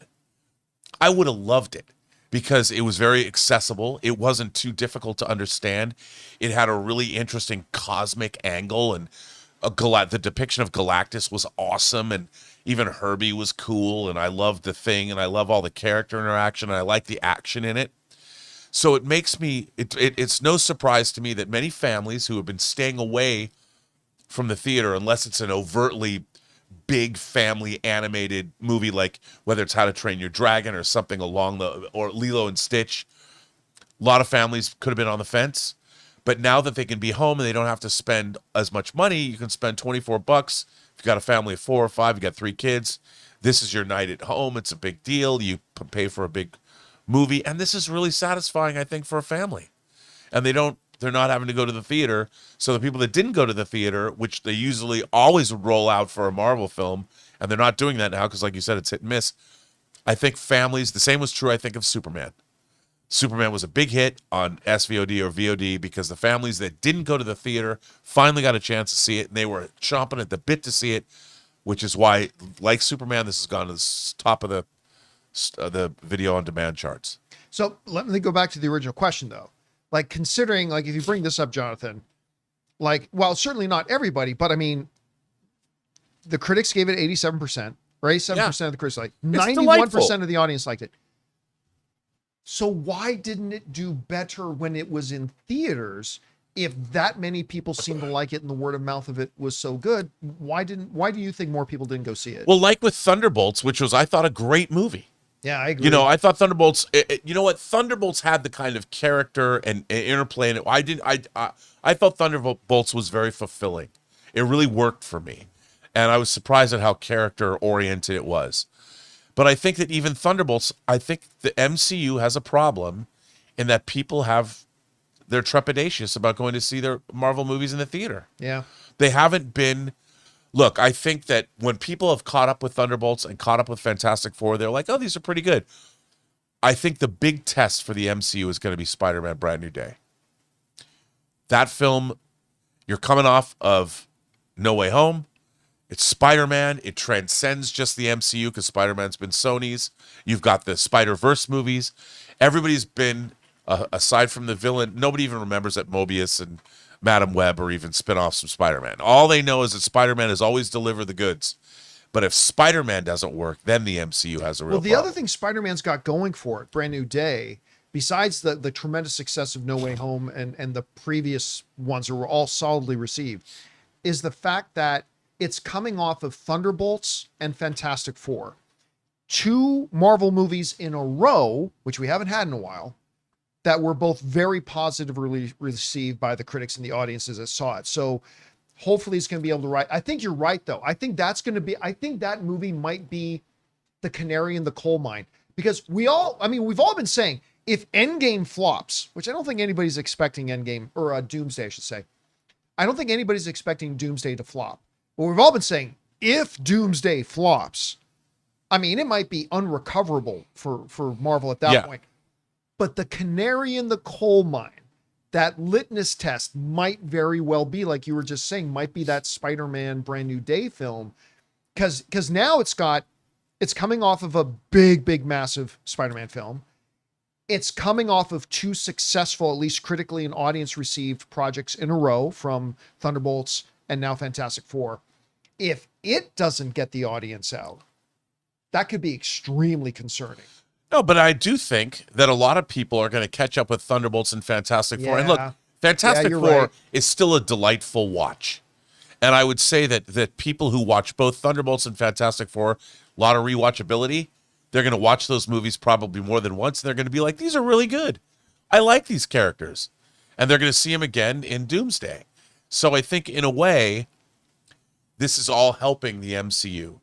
I would have loved it because it was very accessible. It wasn't too difficult to understand. It had a really interesting cosmic angle, and the depiction of Galactus was awesome, and even Herbie was cool, and I loved the Thing, and I love all the character interaction, and I like the action in it. So it makes me, it's no surprise to me that many families who have been staying away from the theater, unless it's an overtly big family animated movie, like whether it's How to Train Your Dragon or something or Lilo and Stitch, a lot of families could have been on the fence. But now that they can be home and they don't have to spend as much money, you can spend $24. If you've got a family of 4 or 5, you got 3 kids, this is your night at home. It's a big deal. You pay for a big movie, and this is really satisfying, I think, for a family. And they're not having to go to the theater. So the people that didn't go to the theater, which they usually always would roll out for a Marvel film, and they're not doing that now because, like you said, it's hit and miss. I think families, the same was true, I think, of Superman. Superman was a big hit on SVOD or VOD because the families that didn't go to the theater finally got a chance to see it, and they were chomping at the bit to see it, which is why, like Superman, this has gone to the top of the video on demand charts. So let me go back to the original question, though. Like, considering, like, if you bring this up, Jonathan, like, well, certainly not everybody, but I mean, the critics gave it 87%, or 87% of the critics liked it. 91% of the audience liked it. So why didn't it do better when it was in theaters? If that many people seemed to like it and the word of mouth of it was so good, why do you think more people didn't go see it? Well, like with Thunderbolts, which was, I thought, a great movie. Yeah, I agree. I thought Thunderbolts. You know what? Thunderbolts had the kind of character and interplay in it. I felt Thunderbolts was very fulfilling. It really worked for me, and I was surprised at how character oriented it was. But I think that even Thunderbolts, I think the MCU has a problem in that people they're trepidatious about going to see their Marvel movies in the theater. Yeah, they haven't been. Look, I think that when people have caught up with Thunderbolts and caught up with Fantastic Four, they're like, oh, these are pretty good. I think the big test for the MCU is going to be Spider-Man Brand New Day. That film, you're coming off of No Way Home. It's Spider-Man. It transcends just the MCU because Spider-Man's been Sony's. You've got the Spider-Verse movies. Everybody's been, aside from the villain, nobody even remembers that Mobius and Madam Web or even spin-offs from Spider-Man. All they know is that Spider-Man has always delivered the goods. But if Spider-Man doesn't work, then the MCU has a real problem. Other thing Spider-Man's got going for it, Brand New Day, besides the tremendous success of No Way Home and the previous ones that were all solidly received, is the fact that it's coming off of Thunderbolts and Fantastic Four. 2 Marvel movies in a row, which we haven't had in a while, that were both very positively received by the critics and the audiences that saw it. So hopefully it's going to be able to write. I think you're right, though. I think that movie might be the canary in the coal mine, because we've all been saying, if Endgame flops, which I don't think anybody's expecting Endgame, or Doomsday, I should say. I don't think anybody's expecting Doomsday to flop. But we've all been saying, if Doomsday flops, I mean, it might be unrecoverable for Marvel at that point. But the canary in the coal mine, that litmus test might very well be, like you were just saying, might be that Spider-Man Brand New Day film. Because now it's coming off of a big, massive Spider-Man film. It's coming off of 2 successful, at least critically and audience received projects in a row from Thunderbolts and now Fantastic Four. If it doesn't get the audience out, that could be extremely concerning. No, but I do think that a lot of people are going to catch up with Thunderbolts and Fantastic Four. And look, Fantastic Four is still a delightful watch. And I would say that people who watch both Thunderbolts and Fantastic Four, a lot of rewatchability, they're going to watch those movies probably more than once. And they're going to be like, these are really good. I like these characters. And they're going to see them again in Doomsday. So I think in a way, this is all helping the MCU.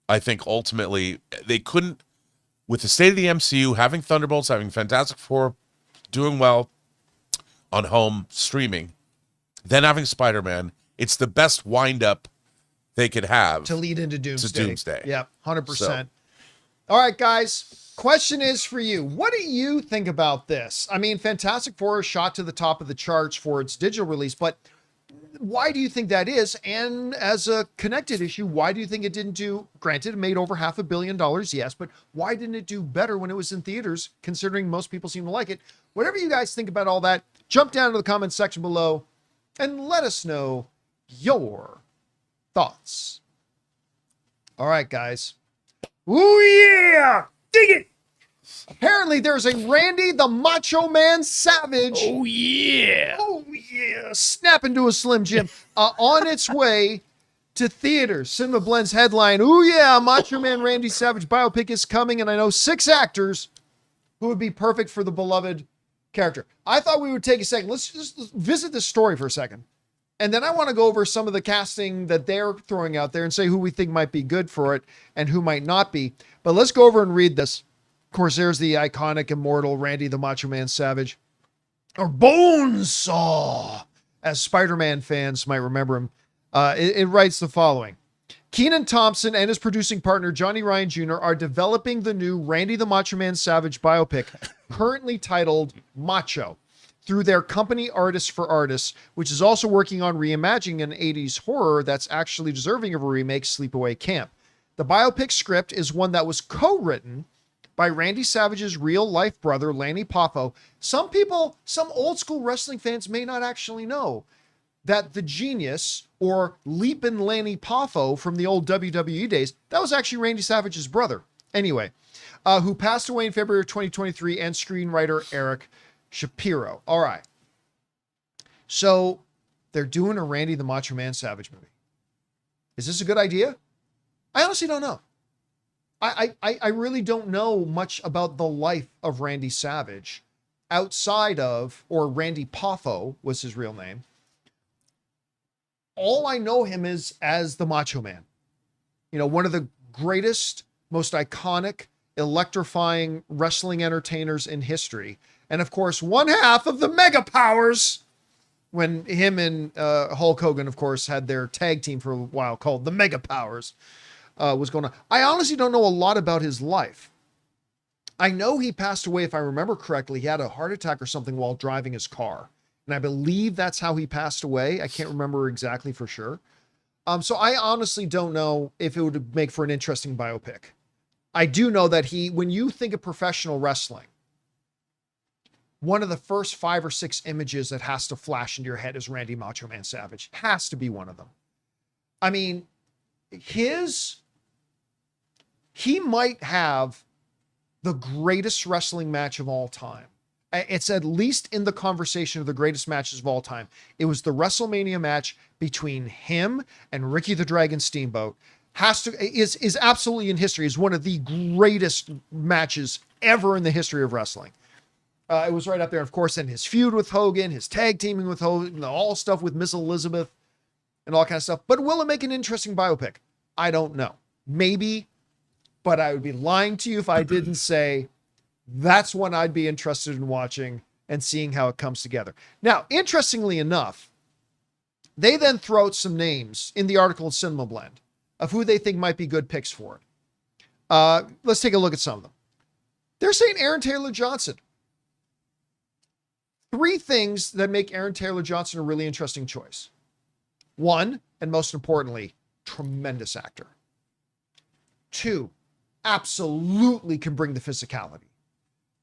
I think ultimately they couldn't, with the state of the MCU, having Thunderbolts, having Fantastic Four doing well on home streaming, then having Spider-Man, it's the best wind-up they could have to lead into Doomsday. Yeah, 100%. So. All right, guys. Question is for you. What do you think about this? I mean, Fantastic Four shot to the top of the charts for its digital release, but why do you think that is? And as a connected issue, why do you think it didn't do, granted, it made over $500 million, yes, but why didn't it do better when it was in theaters, considering most people seem to like it? Whatever you guys think about all that, jump down to the comments section below and let us know your thoughts. All right, guys. Ooh, yeah! Dig it! Apparently, there's a Randy the Macho Man Savage. Oh, yeah. Oh, yeah. Snap into a Slim Jim. On its way to theaters. Cinema Blend's headline, ooh, yeah, Macho Man Randy Savage biopic is coming, and I know 6 actors who would be perfect for the beloved character. I thought we would take a second. Let's just visit this story for a second. And then I want to go over some of the casting that they're throwing out there and say who we think might be good for it and who might not be. But let's go over and read this. Of course, there's the iconic, immortal Randy the Macho Man Savage, or Bonesaw, as Spider-Man fans might remember him. It writes the following. Kenan Thompson and his producing partner, Johnny Ryan Jr., are developing the new Randy the Macho Man Savage biopic, currently titled Macho, through their company Artists for Artists, which is also working on reimagining an 80s horror that's actually deserving of a remake, Sleepaway Camp. The biopic script is one that was co-written by Randy Savage's real-life brother, Lanny Poffo. Some people, some old-school wrestling fans may not actually know that the genius, or Leapin' Lanny Poffo from the old WWE days, that was actually Randy Savage's brother. Anyway, who passed away in February of 2023, and screenwriter Eric Shapiro. All right. So they're doing a Randy the Macho Man Savage movie. Is this a good idea? I honestly don't know. I really don't know much about the life of Randy Savage outside of, or Randy Poffo was his real name. All I know him is as the Macho Man. You know, one of the greatest, most iconic, electrifying wrestling entertainers in history. And of course, one half of the Mega Powers, when him and Hulk Hogan, of course, had their tag team for a while called the Mega Powers. Was going on. I honestly don't know a lot about his life. I know he passed away, if I remember correctly. He had a heart attack or something while driving his car. And I believe that's how he passed away. I can't remember exactly for sure. So I honestly don't know if it would make for an interesting biopic. I do know that when you think of professional wrestling, one of the first 5 or 6 images that has to flash into your head is Randy Macho Man Savage. Has to be one of them. I mean, he might have the greatest wrestling match of all time. It's at least in the conversation of the greatest matches of all time. It was the WrestleMania match between him and Ricky the Dragon Steamboat. Is absolutely in history. Is one of the greatest matches ever in the history of wrestling. It was right up there, of course, and his feud with Hogan, his tag teaming with Hogan, all stuff with Miss Elizabeth and all kind of stuff. But will it make an interesting biopic? I don't know. Maybe, but I would be lying to you if I didn't say that's one I'd be interested in watching and seeing how it comes together. Now, interestingly enough, they then throw out some names in the article in Cinema Blend of who they think might be good picks for it. Let's take a look at some of them. They're saying Aaron Taylor Johnson. 3 things that make Aaron Taylor Johnson a really interesting choice. 1, and most importantly, tremendous actor. 2, absolutely can bring the physicality.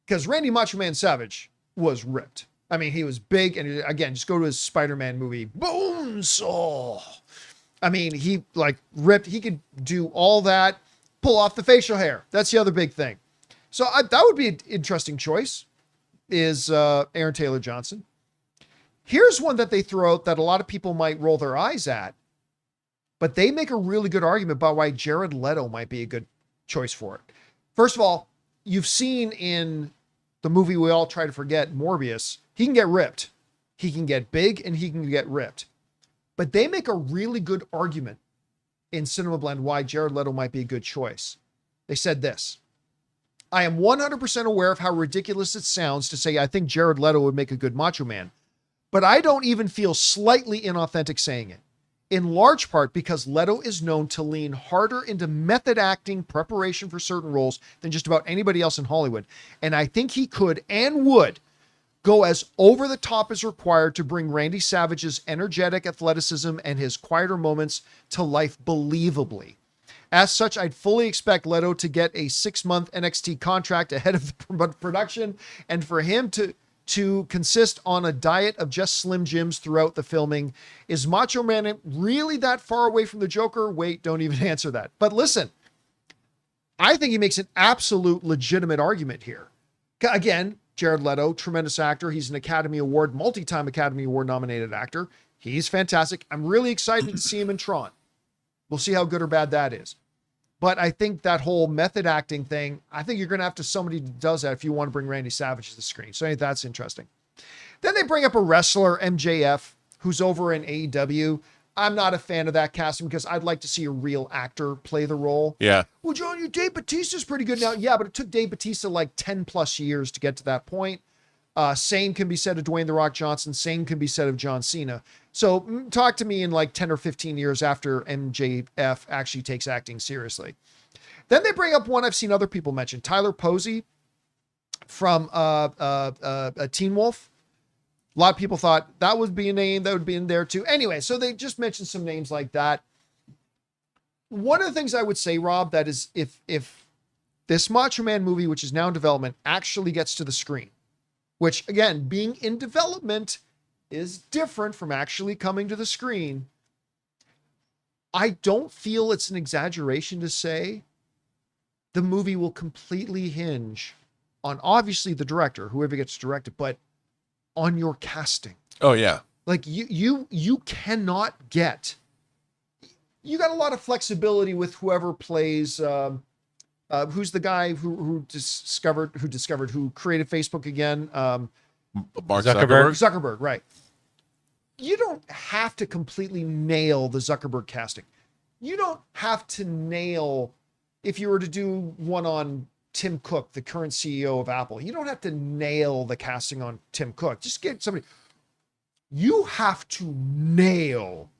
Because Randy Macho Man Savage was ripped. I mean, he was big, and again, just go to his Spider-Man movie, Bonesaw. I mean, he like ripped. He could do all that, pull off the facial hair. That's the other big thing. So that would be an interesting choice, is Aaron Taylor Johnson. Here's one that they throw out that a lot of people might roll their eyes at, but they make a really good argument about why Jared Leto might be a good choice for it. First of all, you've seen in the movie we all try to forget, Morbius, he can get ripped. He can get big and he can get ripped. But they make a really good argument in Cinema Blend why Jared Leto might be a good choice. They said this: I am 100% aware of how ridiculous it sounds to say I think Jared Leto would make a good Macho Man, but I don't even feel slightly inauthentic saying it. In large part because Leto is known to lean harder into method acting preparation for certain roles than just about anybody else in Hollywood. And I think he could and would go as over the top as required to bring Randy Savage's energetic athleticism and his quieter moments to life believably. As such, I'd fully expect Leto to get a 6-month NXT contract ahead of the production, and for him to consist on a diet of just Slim Jims throughout the filming. Is Macho Man really that far away from the Joker? Wait, don't even answer that. But listen, I think he makes an absolute legitimate argument here. Again, Jared Leto, tremendous actor. He's an Academy Award, multi-time Academy Award nominated actor. He's fantastic. I'm really excited to see him in Tron. We'll see how good or bad that is. But I think that whole method acting thing, I think you're going to have to somebody who does that if you want to bring Randy Savage to the screen. So I think that's interesting. Then they bring up a wrestler, MJF, who's over in AEW. I'm not a fan of that casting because I'd like to see a real actor play the role. Yeah. Well, John, your Dave Bautista's pretty good now. Yeah, but it took Dave Bautista like 10 plus years to get to that point. Same can be said of Dwayne The Rock Johnson. Same can be said of John Cena. So talk to me in like 10 or 15 years after MJF actually takes acting seriously. Then they bring up one I've seen other people mention, Tyler Posey from Teen Wolf. A lot of people thought that would be a name that would be in there too. Anyway, so they just mentioned some names like that. One of the things I would say, Rob, that is if this Macho Man movie, which is now in development, actually gets to the screen, which again, being in development is different from actually coming to the screen. I don't feel it's an exaggeration to say the movie will completely hinge on obviously the director, whoever gets to direct it, but on your casting. Oh yeah. Like you cannot get, you got a lot of flexibility with whoever plays, who's the guy who created Facebook again? Mark Zuckerberg, right. You don't have to completely nail the Zuckerberg casting. You don't have to nail, if you were to do one on Tim Cook, the current CEO of Apple, you don't have to nail the casting on Tim Cook. Just get somebody. You have to nail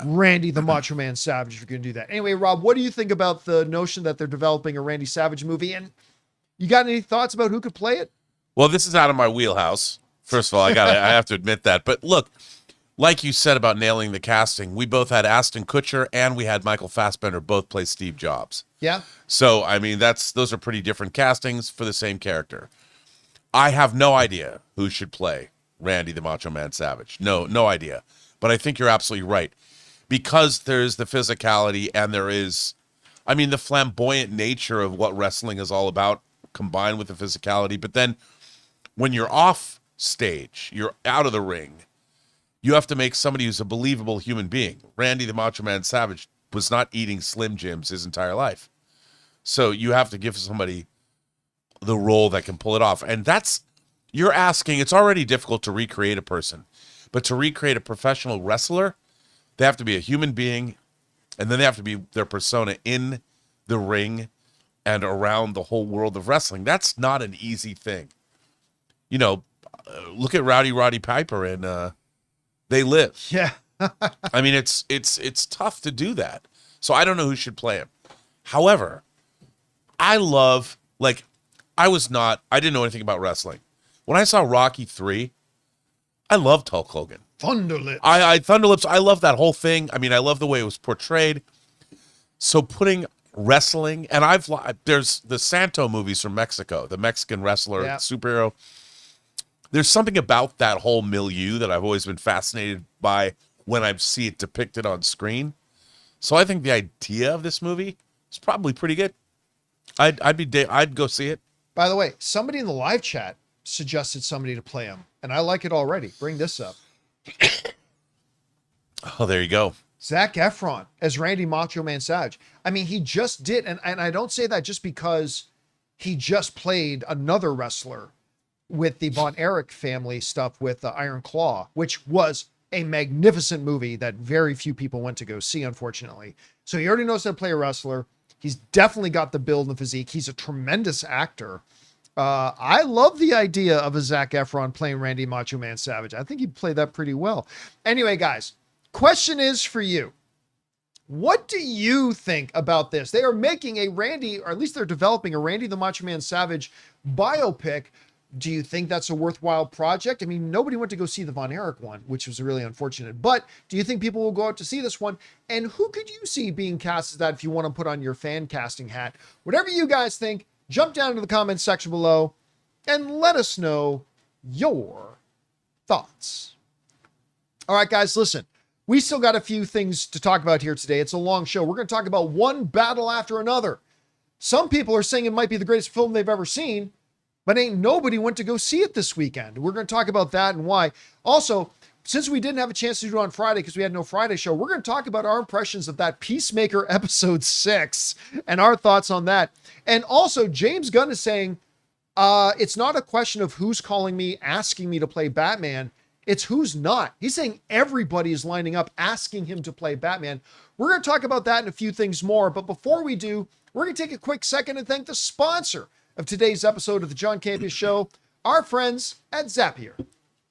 Randy the Macho Man Savage if you're going to do that. Anyway, Rob, what do you think about the notion that they're developing a Randy Savage movie? And you got any thoughts about who could play it? Well, this is out of my wheelhouse. First of all, I have to admit that. But look, like you said about nailing the casting, we both had Ashton Kutcher and we had Michael Fassbender both play Steve Jobs. Yeah. So, I mean, those are pretty different castings for the same character. I have no idea who should play Randy the Macho Man Savage. No idea. But I think you're absolutely right. Because there's the physicality and there is, I mean, the flamboyant nature of what wrestling is all about combined with the physicality. But then when you're off stage, you're out of the ring, you have to make somebody who's a believable human being. Randy the Macho Man Savage was not eating Slim Jims his entire life. So you have to give somebody the role that can pull it off. And you're asking, it's already difficult to recreate a person, but to recreate a professional wrestler, they have to be a human being, and then they have to be their persona in the ring and around the whole world of wrestling. That's not an easy thing. You know, look at Roddy Piper and They Live. Yeah. I mean, it's tough to do that. So I don't know who should play him. However, I love, like, I didn't know anything about wrestling. When I saw Rocky 3, I loved Hulk Hogan. Thunderlips. Thunderlips, I love that whole thing. I mean, I love the way it was portrayed. So putting wrestling, and there's the Santo movies from Mexico, the Mexican wrestler, superhero. There's something about that whole milieu that I've always been fascinated by when I see it depicted on screen. So I think the idea of this movie is probably pretty good. I'd go see it. By the way, somebody in the live chat suggested somebody to play him, and I like it already. Bring this up. Oh, there you go. Zac Efron as Randy Macho Man Savage. I mean, he just did, and I don't say that just because he just played another wrestler with the Von Erich family stuff with the Iron Claw, which was a magnificent movie that very few people went to go see, unfortunately. So he already knows how to play a wrestler. He's definitely got the build and the physique. He's a tremendous actor. I love the idea of a Zac Efron playing Randy Macho Man Savage. I think he'd play that pretty well. Anyway, guys, question is for you. What do you think about this? They are making a Randy, or at least they're developing a Randy the Macho Man Savage biopic. Do you think that's a worthwhile project? I mean, nobody went to go see the Von Erich one, which was really unfortunate. But do you think people will go out to see this one? And who could you see being cast as that if you want to put on your fan casting hat? Whatever you guys think, jump down into the comments section below and let us know your thoughts. All right, guys, listen. We still got a few things to talk about here today. It's a long show. We're going to talk about one battle after another. Some people are saying it might be the greatest film they've ever seen, but ain't nobody went to go see it this weekend. We're going to talk about that and why. Also, since we didn't have a chance to do it on Friday because we had no Friday show, we're going to talk about our impressions of that Peacemaker episode 6 and our thoughts on that. And also, James Gunn is saying, it's not a question of who's calling me, asking me to play Batman. It's who's not. He's saying everybody is lining up, asking him to play Batman. We're going to talk about that and a few things more. But before we do, we're going to take a quick second and thank the sponsor of today's episode of the John Campea Show, our friends at Zapier.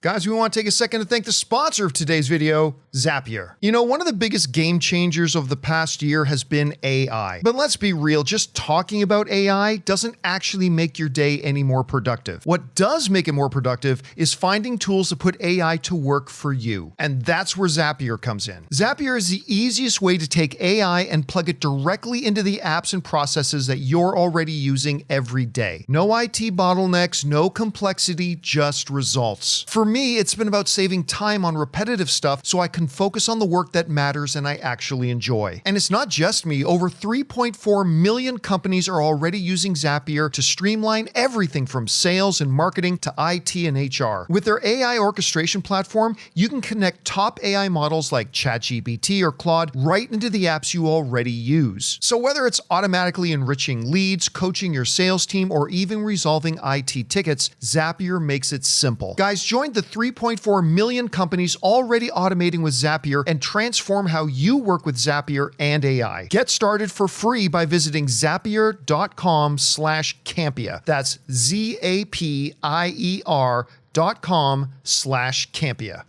Guys, we want to take a second to thank the sponsor of today's video, Zapier. You know, one of the biggest game changers of the past year has been AI. But let's be real, just talking about AI doesn't actually make your day any more productive. What does make it more productive is finding tools to put AI to work for you. And that's where Zapier comes in. Zapier is the easiest way to take AI and plug it directly into the apps and processes that you're already using every day. No IT bottlenecks, no complexity, just results. For me, it's been about saving time on repetitive stuff so I can focus on the work that matters and I actually enjoy. And it's not just me. Over 3.4 million companies are already using Zapier to streamline everything from sales and marketing to IT and HR. With their AI orchestration platform, you can connect top AI models like ChatGPT or Claude right into the apps you already use. So whether it's automatically enriching leads, coaching your sales team, or even resolving IT tickets, Zapier makes it simple. Guys, join the 3.4 million companies already automating with Zapier and transform how you work with Zapier and AI. Get started for free by visiting zapier.com/Campea. That's zapier.com/Campea.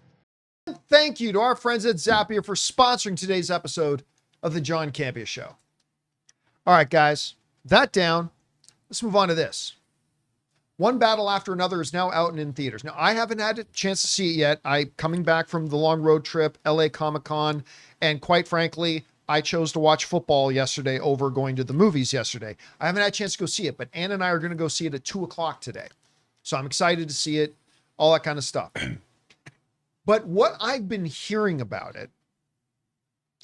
Thank you to our friends at Zapier for sponsoring today's episode of the John Campea Show. All right, guys, that down. Let's move on to this. One Battle After Another is now out and in theaters. Now, I haven't had a chance to see it yet. Coming back from the long road trip, LA Comic-Con, and quite frankly, I chose to watch football yesterday over going to the movies yesterday. I haven't had a chance to go see it, but Ann and I are going to go see it at 2 o'clock today. So I'm excited to see it, all that kind of stuff. But what I've been hearing about it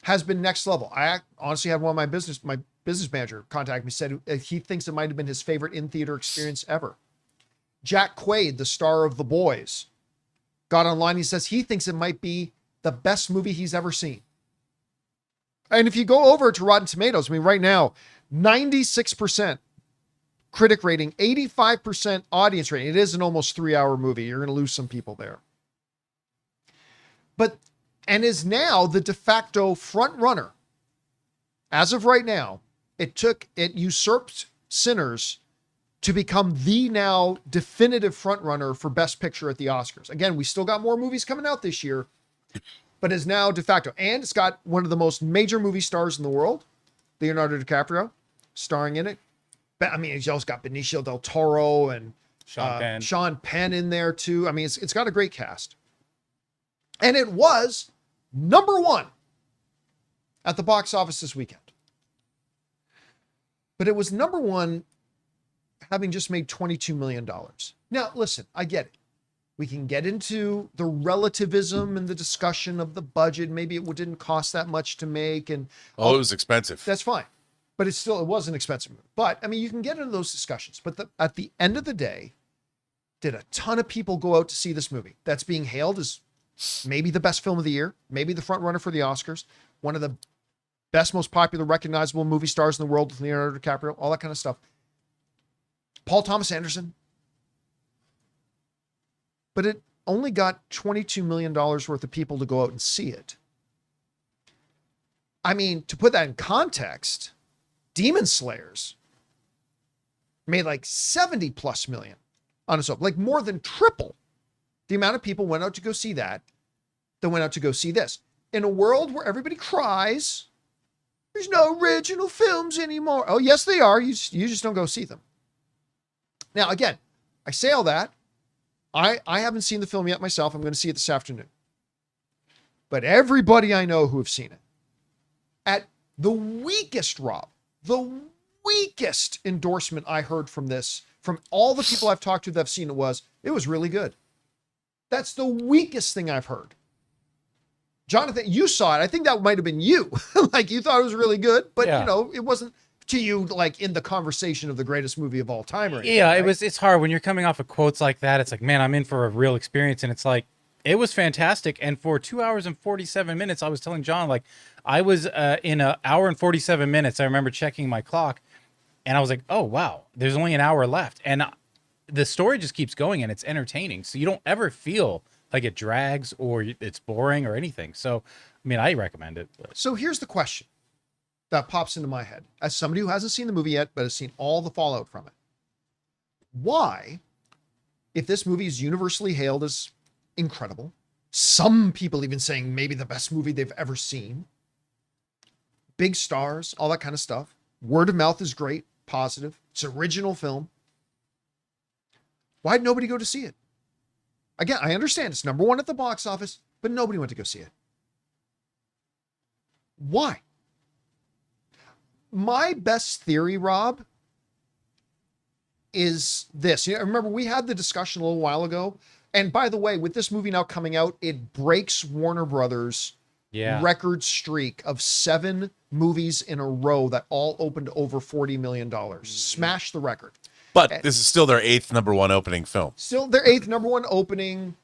has been next level. I honestly had one of my business manager contact me, said he thinks it might have been his favorite in-theater experience ever. Jack Quaid, the star of The Boys, got online. He says he thinks it might be the best movie he's ever seen. And if you go over to Rotten Tomatoes, I mean, right now, 96% critic rating, 85% audience rating. It is an almost 3-hour movie. You're going to lose some people there. And is now the de facto front runner. As of right now, it usurped Sinners to become the now definitive frontrunner for Best Picture at the Oscars. Again, we still got more movies coming out this year, but is now de facto. And it's got one of the most major movie stars in the world, Leonardo DiCaprio starring in it. But I mean, he's also got Benicio del Toro and Sean Penn in there too. I mean, it's got a great cast. And it was number one at the box office this weekend. But it was number one having just made $22 million. Now, listen, I get it. We can get into the relativism and the discussion of the budget. Maybe it didn't cost that much to make. And it was expensive. That's fine. But it was an expensive movie. But I mean, you can get into those discussions. But at the end of the day, did a ton of people go out to see this movie that's being hailed as maybe the best film of the year, maybe the front runner for the Oscars, one of the best, most popular, recognizable movie stars in the world with Leonardo DiCaprio, all that kind of stuff. Paul Thomas Anderson. But it only got $22 million worth of people to go out and see it. I mean, to put that in context, Demon Slayers made like 70 plus million on its own, like more than triple the amount of people went out to go see that went out to go see this. In a world where everybody cries, there's no original films anymore. Oh, yes, they are. You just don't go see them. Now, again, I say all that. I haven't seen the film yet myself. I'm going to see it this afternoon. But everybody I know who have seen it, at the weakest, Rob, the weakest endorsement I heard from this, from all the people I've talked to that have seen it was really good. That's the weakest thing I've heard. Jonathan, you saw it. I think that might have been you. Like you thought it was really good, but you know, it wasn't to you like in the conversation of the greatest movie of all time or anything. Yeah, right? it's hard when you're coming off of quotes like that. It's like, man, I'm in for a real experience. And it's like, it was fantastic. And for 2 hours and 47 minutes, I was telling John, like I was in an hour and 47 minutes. I remember checking my clock and I was like, oh, wow, there's only an hour left. And the story just keeps going and it's entertaining. So you don't ever feel like it drags or it's boring or anything. So, I mean, I recommend it. But. So here's the question that pops into my head as somebody who hasn't seen the movie yet, but has seen all the fallout from it. Why, if this movie is universally hailed as incredible, some people even saying maybe the best movie they've ever seen, big stars, all that kind of stuff, word of mouth is great, positive, it's an original film. Why'd nobody go to see it? Again, I understand it's number one at the box office, but nobody went to go see it. Why? My best theory, Rob, is this. You know, remember, we had the discussion a little while ago. And by the way, with this movie now coming out, it breaks Warner Brothers' record streak of 7 movies in a row that all opened over $40 million. Smashed the record. But this is still their 8th number one opening film. Still their 8th number one opening,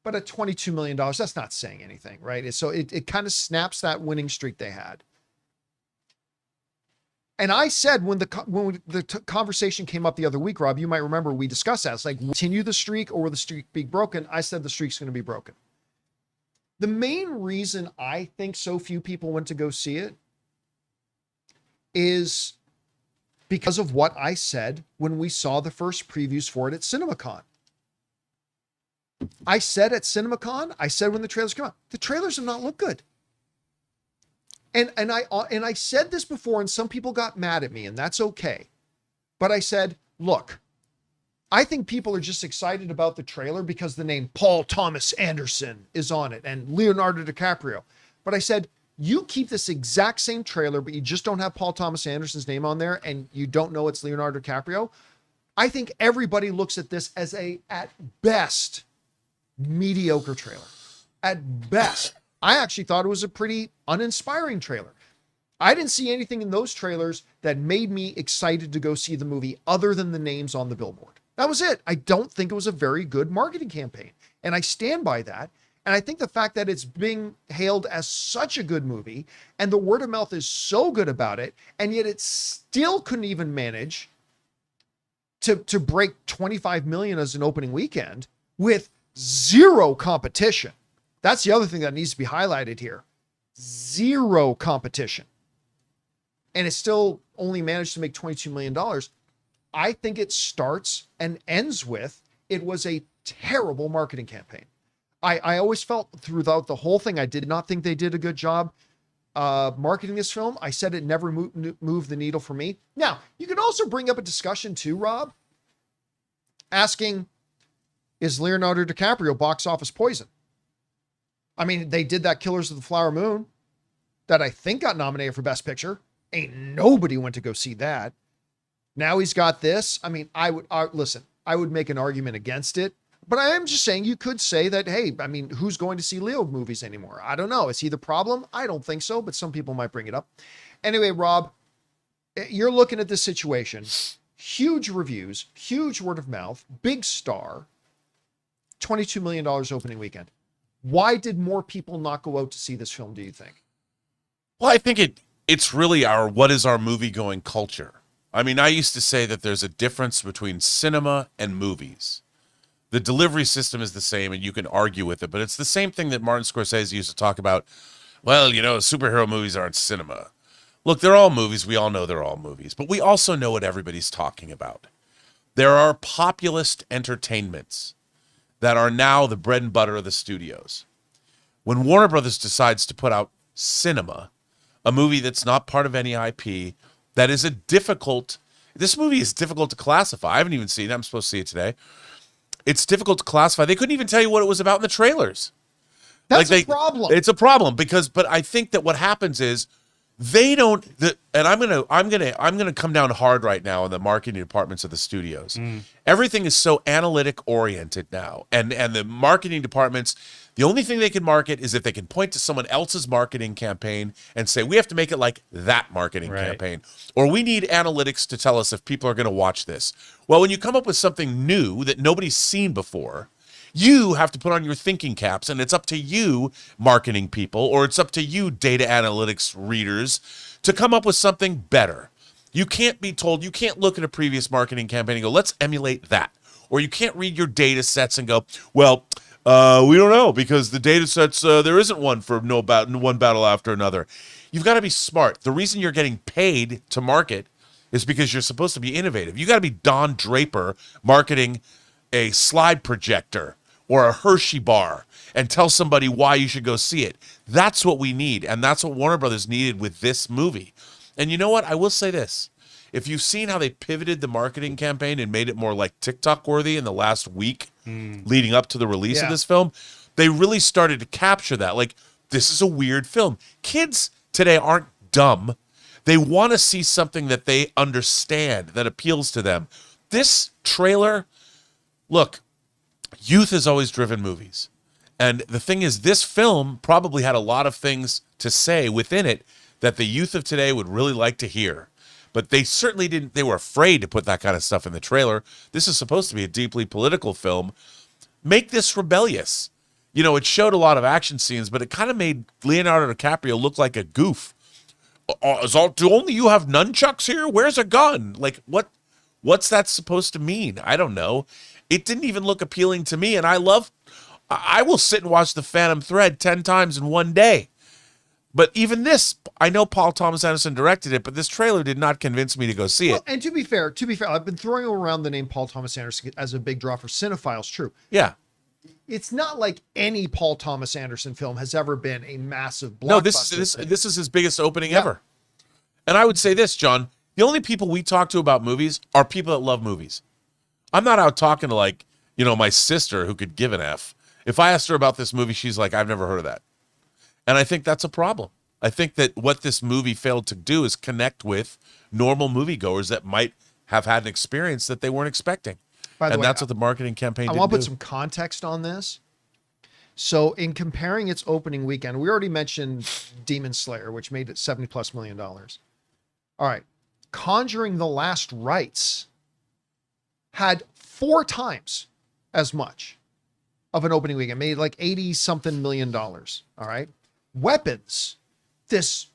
but at $22 million, that's not saying anything, right? So it kind of snaps that winning streak they had. And I said when the conversation came up the other week, Rob, you might remember we discussed that. It's like, continue the streak or will the streak be broken? I said the streak's going to be broken. The main reason I think so few people went to go see it is because of what I said when we saw the first previews for it at CinemaCon. I said at CinemaCon, I said when the trailers came out, the trailers do not look good. And I said this before, and some people got mad at me, and that's okay. But I said, look, I think people are just excited about the trailer because the name Paul Thomas Anderson is on it and Leonardo DiCaprio. But I said, you keep this exact same trailer, but you just don't have Paul Thomas Anderson's name on there, and you don't know it's Leonardo DiCaprio. I think everybody looks at this as at best, mediocre trailer. At best. I actually thought it was a pretty uninspiring trailer. I didn't see anything in those trailers that made me excited to go see the movie other than the names on the billboard. That was it. I don't think it was a very good marketing campaign. And I stand by that. And I think the fact that it's being hailed as such a good movie and the word of mouth is so good about it, and yet it still couldn't even manage to break 25 million as an opening weekend with zero competition. That's the other thing that needs to be highlighted here. Zero competition. And it still only managed to make $22 million. I think it starts and ends with, it was a terrible marketing campaign. I always felt throughout the whole thing, I did not think they did a good job marketing this film. I said it never moved the needle for me. Now, you can also bring up a discussion too, Rob, asking, is Leonardo DiCaprio box office poison? I mean, they did that Killers of the Flower Moon that I think got nominated for Best Picture. Ain't nobody went to go see that. Now he's got this. I mean, I would make an argument against it, but I am just saying you could say that, hey, I mean, who's going to see Leo movies anymore? I don't know. Is he the problem? I don't think so, but some people might bring it up. Anyway, Rob, you're looking at this situation. Huge reviews, huge word of mouth, big star, $22 million opening weekend. Why did more people not go out to see this film, do you think? Well, I think it's really what is our movie-going culture? I mean, I used to say that there's a difference between cinema and movies. The delivery system is the same, and you can argue with it, but it's the same thing that Martin Scorsese used to talk about. Well, superhero movies aren't cinema. Look, they're all movies. We all know they're all movies, but we also know what everybody's talking about. There are populist entertainments that are now the bread and butter of the studios. When Warner Brothers decides to put out cinema, a movie that's not part of any IP, that is this movie is difficult to classify. I haven't even seen it. I'm supposed to see it today. It's difficult to classify. They couldn't even tell you what it was about in the trailers. That's a problem. It's a problem but I think that what happens is they don't, and I'm gonna come down hard right now on the marketing departments of the studios. Everything is so analytic oriented now, and the marketing departments, the only thing they can market is if they can point to someone else's marketing campaign and say, we have to make it like that marketing campaign, or we need analytics to tell us if people are going to watch this. Well, when you come up with something new that nobody's seen before, you have to put on your thinking caps, and it's up to you, marketing people, or it's up to you, data analytics readers, to come up with something better. You can't be told, you can't look at a previous marketing campaign and go, let's emulate that. Or you can't read your data sets and go, well, we don't know, because the data sets, there isn't one for one battle after another. You've got to be smart. The reason you're getting paid to market is because you're supposed to be innovative. You got to be Don Draper marketing a slide projector or a Hershey bar and tell somebody why you should go see it. That's what we need, and that's what Warner Brothers needed with this movie. And you know what? I will say this. If you've seen how they pivoted the marketing campaign and made it more like TikTok worthy in the last week leading up to the release of this film, they really started to capture that. Like, this is a weird film. Kids today aren't dumb. They want to see something that they understand, that appeals to them. This trailer, look, youth has always driven movies. And the thing is, this film probably had a lot of things to say within it that the youth of today would really like to hear. But they certainly didn't, they were afraid to put that kind of stuff in the trailer. This is supposed to be a deeply political film. Make this rebellious. It showed a lot of action scenes, but it kind of made Leonardo DiCaprio look like a goof. Do only you have nunchucks here? Where's a gun? Like, what's that supposed to mean? I don't know. It didn't even look appealing to me, and I will sit and watch The Phantom Thread 10 times in one day. But even this, I know Paul Thomas Anderson directed it, but this trailer did not convince me to go see it. And to be fair, I've been throwing around the name Paul Thomas Anderson as a big draw for cinephiles. True. Yeah. It's not like any Paul Thomas Anderson film has ever been a massive blockbuster. No, this is his biggest opening ever. And I would say this, John, the only people we talk to about movies are people that love movies. I'm not out talking to my sister who could give an F. If I asked her about this movie, she's like, I've never heard of that. And I think that's a problem. I think that what this movie failed to do is connect with normal moviegoers that might have had an experience that they weren't expecting. By the way, that's what the marketing campaign did. I want to put some context on this. So in comparing its opening weekend, we already mentioned Demon Slayer, which made it $70+ million. All right. Conjuring the Last Rites had 4 times as much of an opening weekend, made like 80-something million. All right. Weapons, this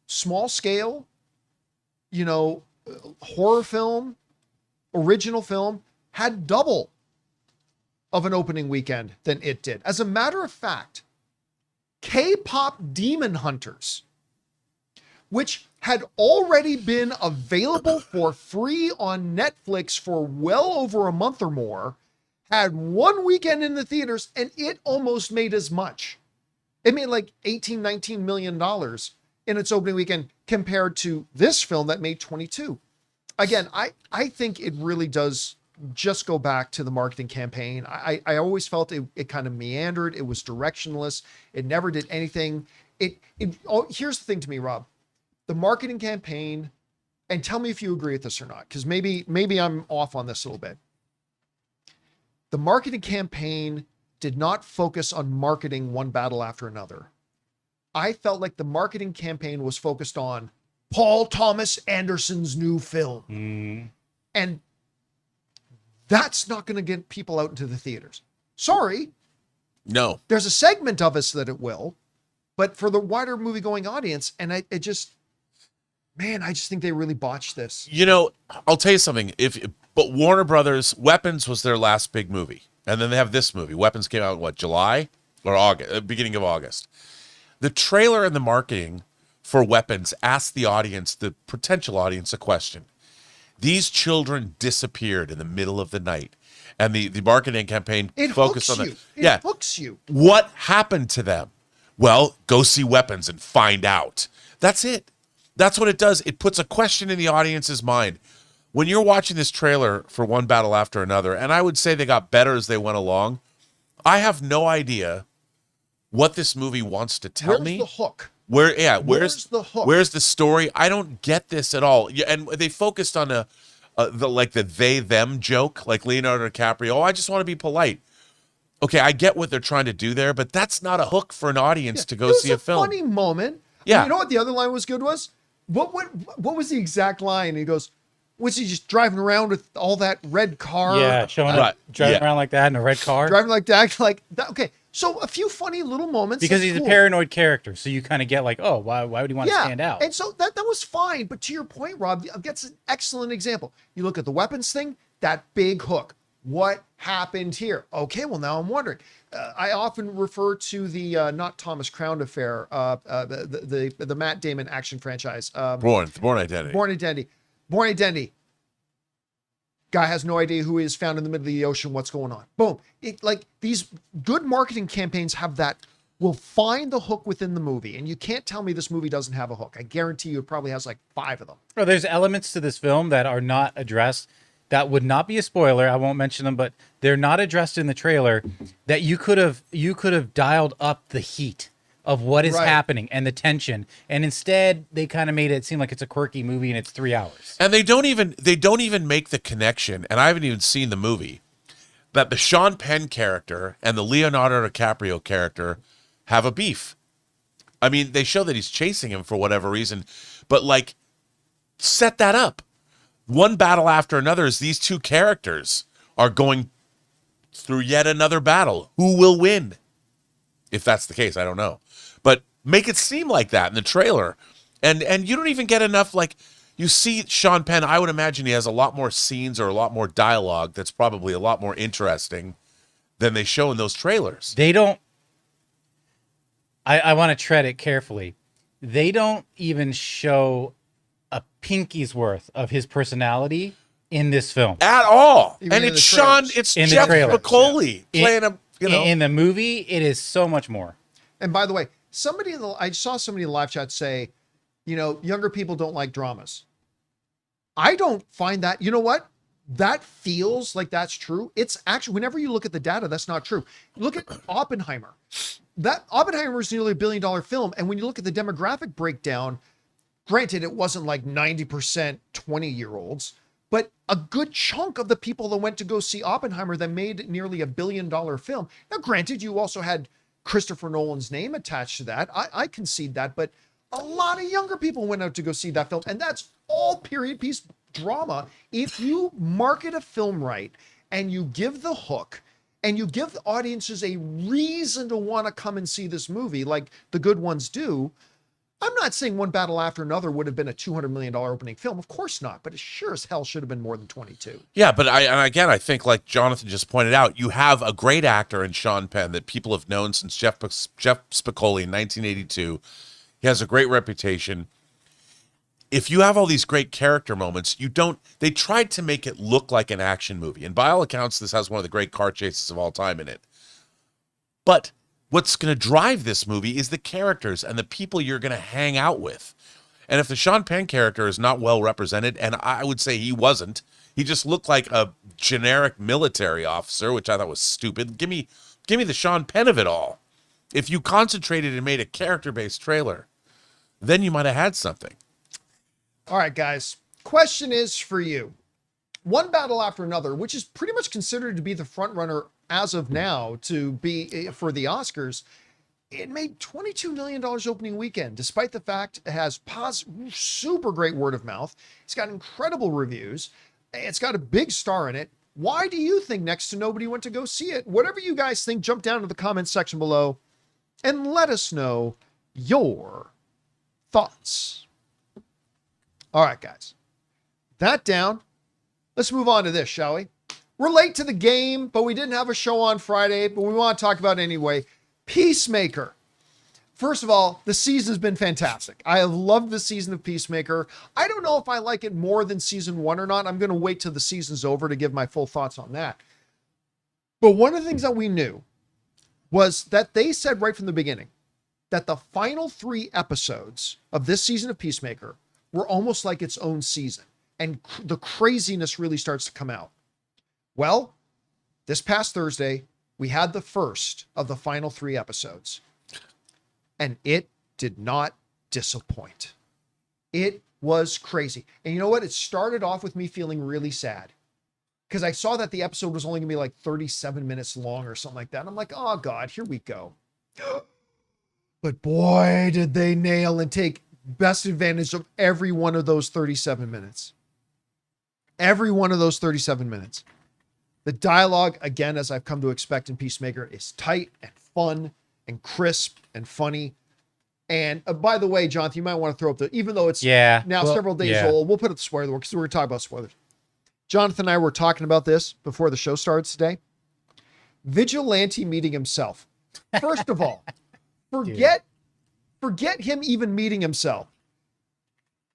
small scale, horror film, original film, had double of an opening weekend than it did. As a matter of fact, K-pop Demon Hunters, which had already been available for free on Netflix for well over a month or more, had 1 weekend in the theaters, and it almost made as much. It made like $18-19 million. in its opening weekend compared to this film that made 22. Again, I think it really does just go back to the marketing campaign. I always felt it kind of meandered. It was directionless. It never did anything. Here's the thing to me, Rob, the marketing campaign, and tell me if you agree with this or not, because maybe I'm off on this a little bit. The marketing campaign did not focus on marketing one battle after another. I felt like the marketing campaign was focused on Paul Thomas Anderson's new film. And that's not going to get people out into the theaters. Sorry. No. There's a segment of us that it will, but for the wider movie going audience, and I just think they really botched this. You know, I'll tell you something. But Warner Brothers, Weapons was their last big movie. And then they have this movie. Weapons came out in what, July or August, beginning of August. The trailer and the marketing for Weapons asked the audience, the potential audience, a question. These children disappeared in the middle of the night. And the marketing campaign focused on that. It hooks you. What happened to them? Well, go see Weapons and find out. That's it. That's what it does. It puts a question in the audience's mind. When you're watching this trailer for one battle after another, and I would say they got better as they went along, I have no idea what this movie wants to tell me. Where's the hook? Where's the hook? Where's the story? I don't get this at all. Yeah, and they focused on the they them joke, like Leonardo DiCaprio. Oh, I just want to be polite. Okay, I get what they're trying to do there, but that's not a hook for an audience to go see a film. It was a funny moment. Yeah. And you know what the other line was good was? What was the exact line? He goes, was he just driving around with all that red car? Yeah, showing up, driving around like that in a red car. Driving like that, okay. So a few funny little moments. Because he's a paranoid character, so you kind of get like, oh, why would he want to stand out? And so that was fine. But to your point, Rob, that's an excellent example. You look at the Weapons thing, that big hook. What happened here? Okay, well, now I'm wondering. I often refer to the not Thomas Crown affair, the Matt Damon action franchise. Born Identity. Born Identity. Guy has no idea who he is, found in the middle of the ocean. What's going on? Boom. These good marketing campaigns have that, will find the hook within the movie. And you can't tell me this movie doesn't have a hook. I guarantee you it probably has like 5 of them. Well, there's elements to this film that are not addressed. That would not be a spoiler. I won't mention them, but they're not addressed in the trailer. That you could have dialed up the heat of what is happening and the tension, and instead they kind of made it seem like it's a quirky movie and it's 3 hours. And they don't even make the connection. And I haven't even seen the movie, that the Sean Penn character and the Leonardo DiCaprio character have a beef. I mean, they show that he's chasing him for whatever reason, but like, set that up. One battle after another as these two characters are going through yet another battle. Who will win? If that's the case, I don't know. But make it seem like that in the trailer. And you don't even get enough, like, you see Sean Penn, I would imagine he has a lot more scenes or a lot more dialogue that's probably a lot more interesting than they show in those trailers. They don't, I want to tread it carefully. They don't even show a pinky's worth of his personality in this film at all. Even and it's Sean, it's in Jeff the McCauley playing a, in the movie. It is so much more. And by the way, I saw somebody in the live chat say, younger people don't like dramas. I don't find that. You know what? That feels like that's true. It's actually, whenever you look at the data, that's not true. Look at Oppenheimer. That Oppenheimer is nearly $1 billion film. And when you look at the demographic breakdown, granted, it wasn't like 90% 20-year-olds, but a good chunk of the people that went to go see Oppenheimer that made nearly $1 billion film. Now, granted, you also had Christopher Nolan's name attached to that. I concede that, but a lot of younger people went out to go see that film, and that's all period piece drama. If you market a film right and you give the hook and you give the audiences a reason to want to come and see this movie like the good ones do, I'm not saying One Battle After Another would have been a $200 million opening film. Of course not, but it sure as hell should have been more than 22. Yeah, but I think, like Jonathan just pointed out, you have a great actor in Sean Penn that people have known since Jeff Spicoli in 1982. He has a great reputation. If you have all these great character moments, they tried to make it look like an action movie. And by all accounts, this has one of the great car chases of all time in it. But what's going to drive this movie is the characters and the people you're going to hang out with. And if the Sean Penn character is not well represented, and I would say he wasn't, he just looked like a generic military officer, which I thought was stupid. Give me the Sean Penn of it all. If you concentrated and made a character-based trailer, then you might have had something. All right, guys. Question is for you. One battle after another, which is pretty much considered to be the front runner as of now to be for the Oscars. It made $22 million opening weekend, despite the fact it has super great word of mouth. It's got incredible reviews. It's got a big star in it. Why do you think next to nobody went to go see it? Whatever you guys think, jump down to the comments section below and let us know your thoughts. All right, guys. That down. Let's move on to this, shall we? We're late to the game, but we didn't have a show on Friday, but we want to talk about it anyway. Peacemaker. First of all, the season's been fantastic. I have loved the season of Peacemaker. I don't know if I like it more than season 1 or not. I'm going to wait till the season's over to give my full thoughts on that. But one of the things that we knew was that they said right from the beginning that the final 3 episodes of this season of Peacemaker were almost like its own season. And the craziness really starts to come out. Well, this past Thursday, we had the first of the final 3 episodes. And it did not disappoint. It was crazy. And you know what? It started off with me feeling really sad. Because I saw that the episode was only going to be like 37 minutes long or something like that. And I'm like, oh God, here we go. But boy, did they nail and take best advantage of every one of those 37 minutes. Every one of those 37 minutes. The dialogue, again, as I've come to expect in Peacemaker, is tight and fun and crisp and funny. And by the way, Jonathan, you might want to throw up even though it's several days old, we'll put up the spoiler because we're going to talk about spoilers. Jonathan and I were talking about this before the show starts today. Vigilante meeting himself. First of all, forget him even meeting himself.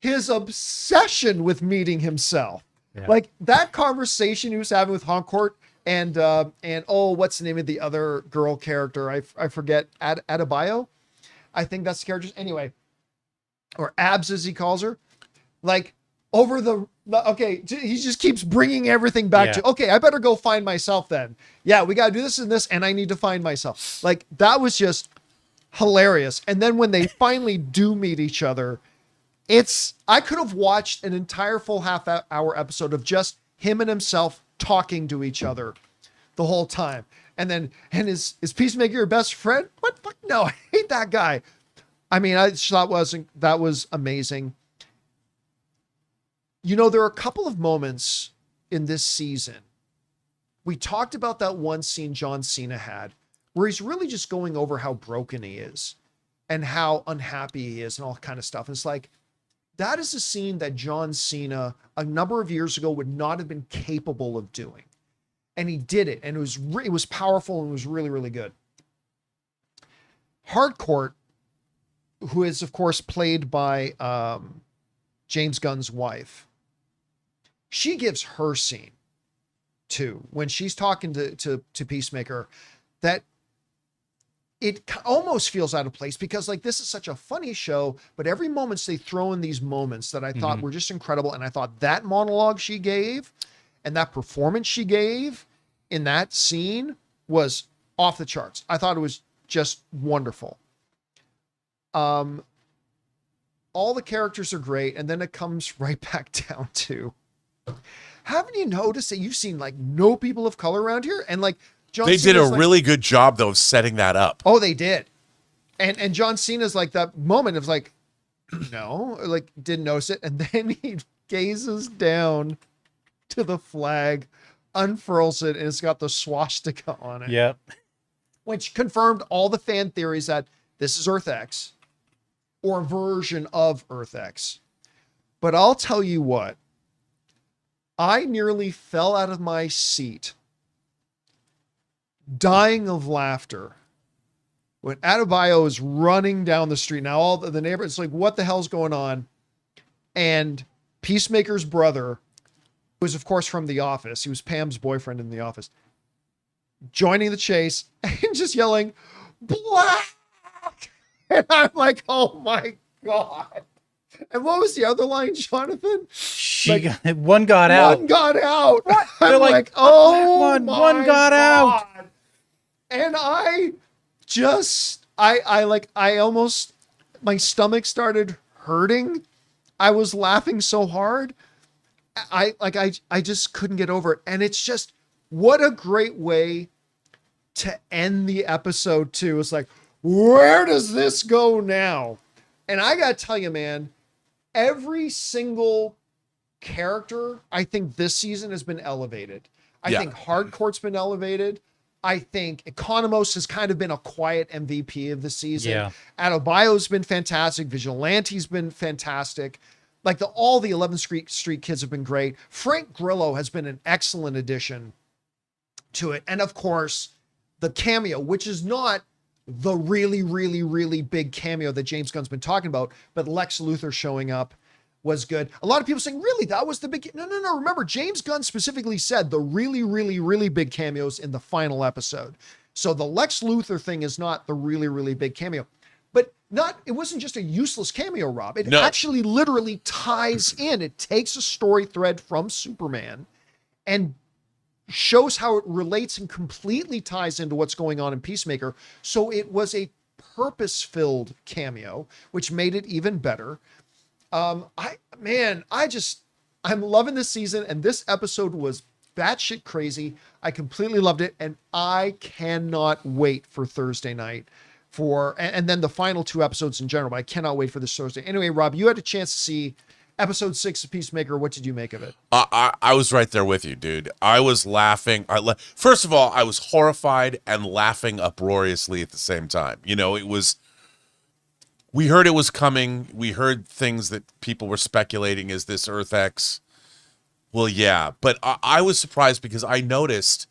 His obsession with meeting himself. Yeah. Like that conversation he was having with Harcourt and what's the name of the other girl character? I forget. Adebayo? I think that's the character. Anyway, or Abs as he calls her. Like over he just keeps bringing everything back to, okay, I better go find myself then. Yeah, we got to do this and this, and I need to find myself. Like that was just hilarious. And then when they finally do meet each other, I could have watched an entire full half-hour episode of just him and himself talking to each other the whole time. And is Peacemaker your best friend? What? Fuck no, I hate that guy. I mean, I just thought that was amazing. You know, there are a couple of moments in this season. We talked about that one scene John Cena had where he's really just going over how broken he is and how unhappy he is and all kind of stuff. And it's like, that is a scene that John Cena a number of years ago would not have been capable of doing. And he did it. And it was powerful and it was really, really good. Harcourt, who is of course played by James Gunn's wife, she gives her scene too. When she's talking to Peacemaker, that it almost feels out of place because like this is such a funny show, but every moment they throw in these moments that I thought were just incredible. And I thought that monologue she gave and that performance she gave in that scene was off the charts. I thought it was just wonderful. All the characters are great. And then it comes right back down to, haven't you noticed that you've seen like no people of color around here? And like, They did a really good job, though, of setting that up. Oh, they did. And John Cena's like that moment of like, no, like didn't notice it. And then he gazes down to the flag, unfurls it, and it's got the swastika on it. Yep. Which confirmed all the fan theories that this is Earth X or a version of Earth X. But I'll tell you what, I nearly fell out of my seat dying of laughter when Adebayo is running down the street. Now all the neighbors, it's like, what the hell's going on? And Peacemaker's brother, who was of course from The Office, he was Pam's boyfriend in The Office, joining the chase and just yelling, black. And I'm like, oh my God. And what was the other line, Jonathan? One got out. One got out. They're I'm like, like, oh, one my got out. God. And I just, I almost, my stomach started hurting. I was laughing so hard. I just couldn't get over it. And it's just, what a great way to end the episode too. It's like, where does this go now? And I got to tell you, man, every single character, I think this season has been elevated. I think Hardcore's been elevated. I think Economos has kind of been a quiet MVP of the season. Yeah. Adobio's been fantastic. Vigilante's been fantastic. Like all the 11th Street kids have been great. Frank Grillo has been an excellent addition to it. And of course, the cameo, which is not the really, really, really big cameo that James Gunn's been talking about, but Lex Luthor showing up was good. A lot of people saying, really, that was the big... No. Remember, James Gunn specifically said the really, really, really big cameos in the final episode. So the Lex Luthor thing is not the really, really big cameo. But it wasn't just a useless cameo, Rob. It actually literally ties in. It takes a story thread from Superman and shows how it relates and completely ties into what's going on in Peacemaker. So it was a purpose-filled cameo, which made it even better. I'm loving this season, and this episode was batshit crazy. I completely loved it, and I cannot wait for Thursday night and then the final 2 episodes in general, but I cannot wait for this Thursday. Anyway, Rob, you had a chance to see episode 6 of Peacemaker. What did you make of it? I was right there with you, dude. I was laughing. First of all, I was horrified and laughing uproariously at the same time. We heard it was coming. We heard things that people were speculating. Is this Earth X? Well, yeah. But I was surprised because I noticed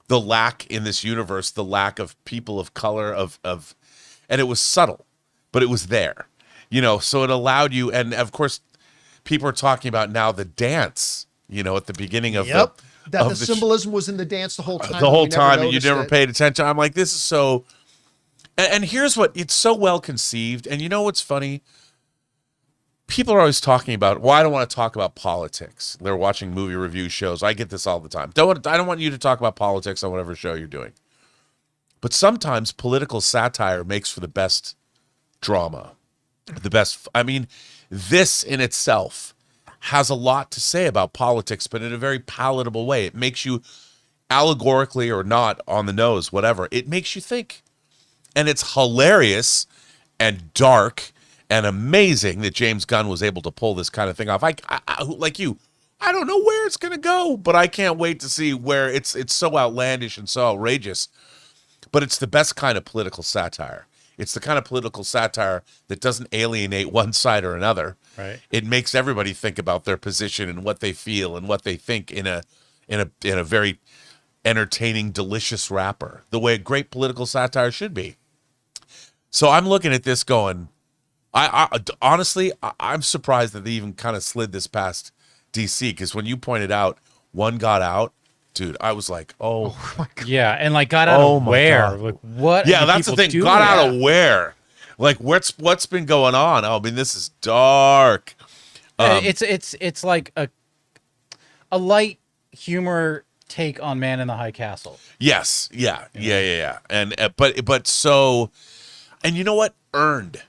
the lack in this universe, the lack of people of color, and it was subtle, but it was there. So it allowed you, and of course, people are talking about now the dance, at the beginning of the symbolism was in the dance the whole time. The whole time, and you never paid attention. I'm like, this is so... And here's what, it's so well conceived. And you know what's funny? People are always talking about, well, I don't want to talk about politics. They're watching movie review shows. I get this all the time. I don't want you to talk about politics on whatever show you're doing. But sometimes political satire makes for the best drama. This in itself has a lot to say about politics, but in a very palatable way. It makes you, allegorically or not, on the nose, whatever, it makes you think. And it's hilarious and dark and amazing that James Gunn was able to pull this kind of thing off. I like you, I don't know where it's going to go, but I can't wait to see where it's so outlandish and so outrageous. But it's the best kind of political satire. It's the kind of political satire that doesn't alienate one side or another. Right. It makes everybody think about their position and what they feel and what they think in a very entertaining, delicious wrapper, the way a great political satire should be. So I'm looking at this going, honestly, I'm surprised that they even kind of slid this past DC, because when you pointed out one got out, dude, I was like, oh my God. Yeah, and got out of where? Like, what? Yeah, that's the thing. Got out of where? Like, what's been going on? Oh, this is dark. It's like a light humor take on Man in the High Castle. Yes. Yeah. And but so, and you know what? Earned.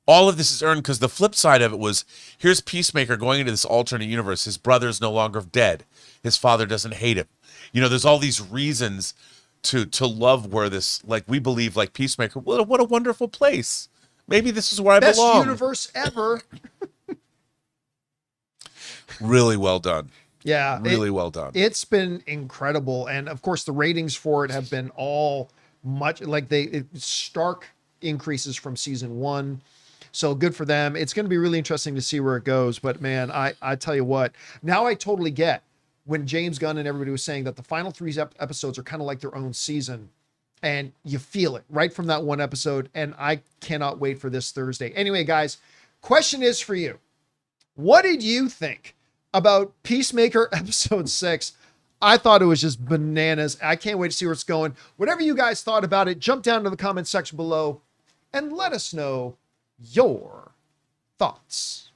All of this is earned, because the flip side of it was, here's Peacemaker going into this alternate universe. His brother's no longer dead. His father doesn't hate him. There's all these reasons to love where this, like, we believe, like, Peacemaker, what a wonderful place. Maybe this is where I belong. Best universe ever. Really well done. Yeah. Really well done. It's been incredible. And of course, the ratings for it have been all much like stark increases from season 1. So good for them. It's going to be really interesting to see where it goes. But man, I tell you what, now I totally get when James Gunn and everybody was saying that the final 3 episodes are kind of like their own season, and you feel it right from that one episode. And I cannot wait for this Thursday. Anyway, guys, question is for you. What did you think about Peacemaker episode 6? I thought it was just bananas. I can't wait to see where it's going. Whatever you guys thought about it, jump down to the comment section below and let us know your thoughts.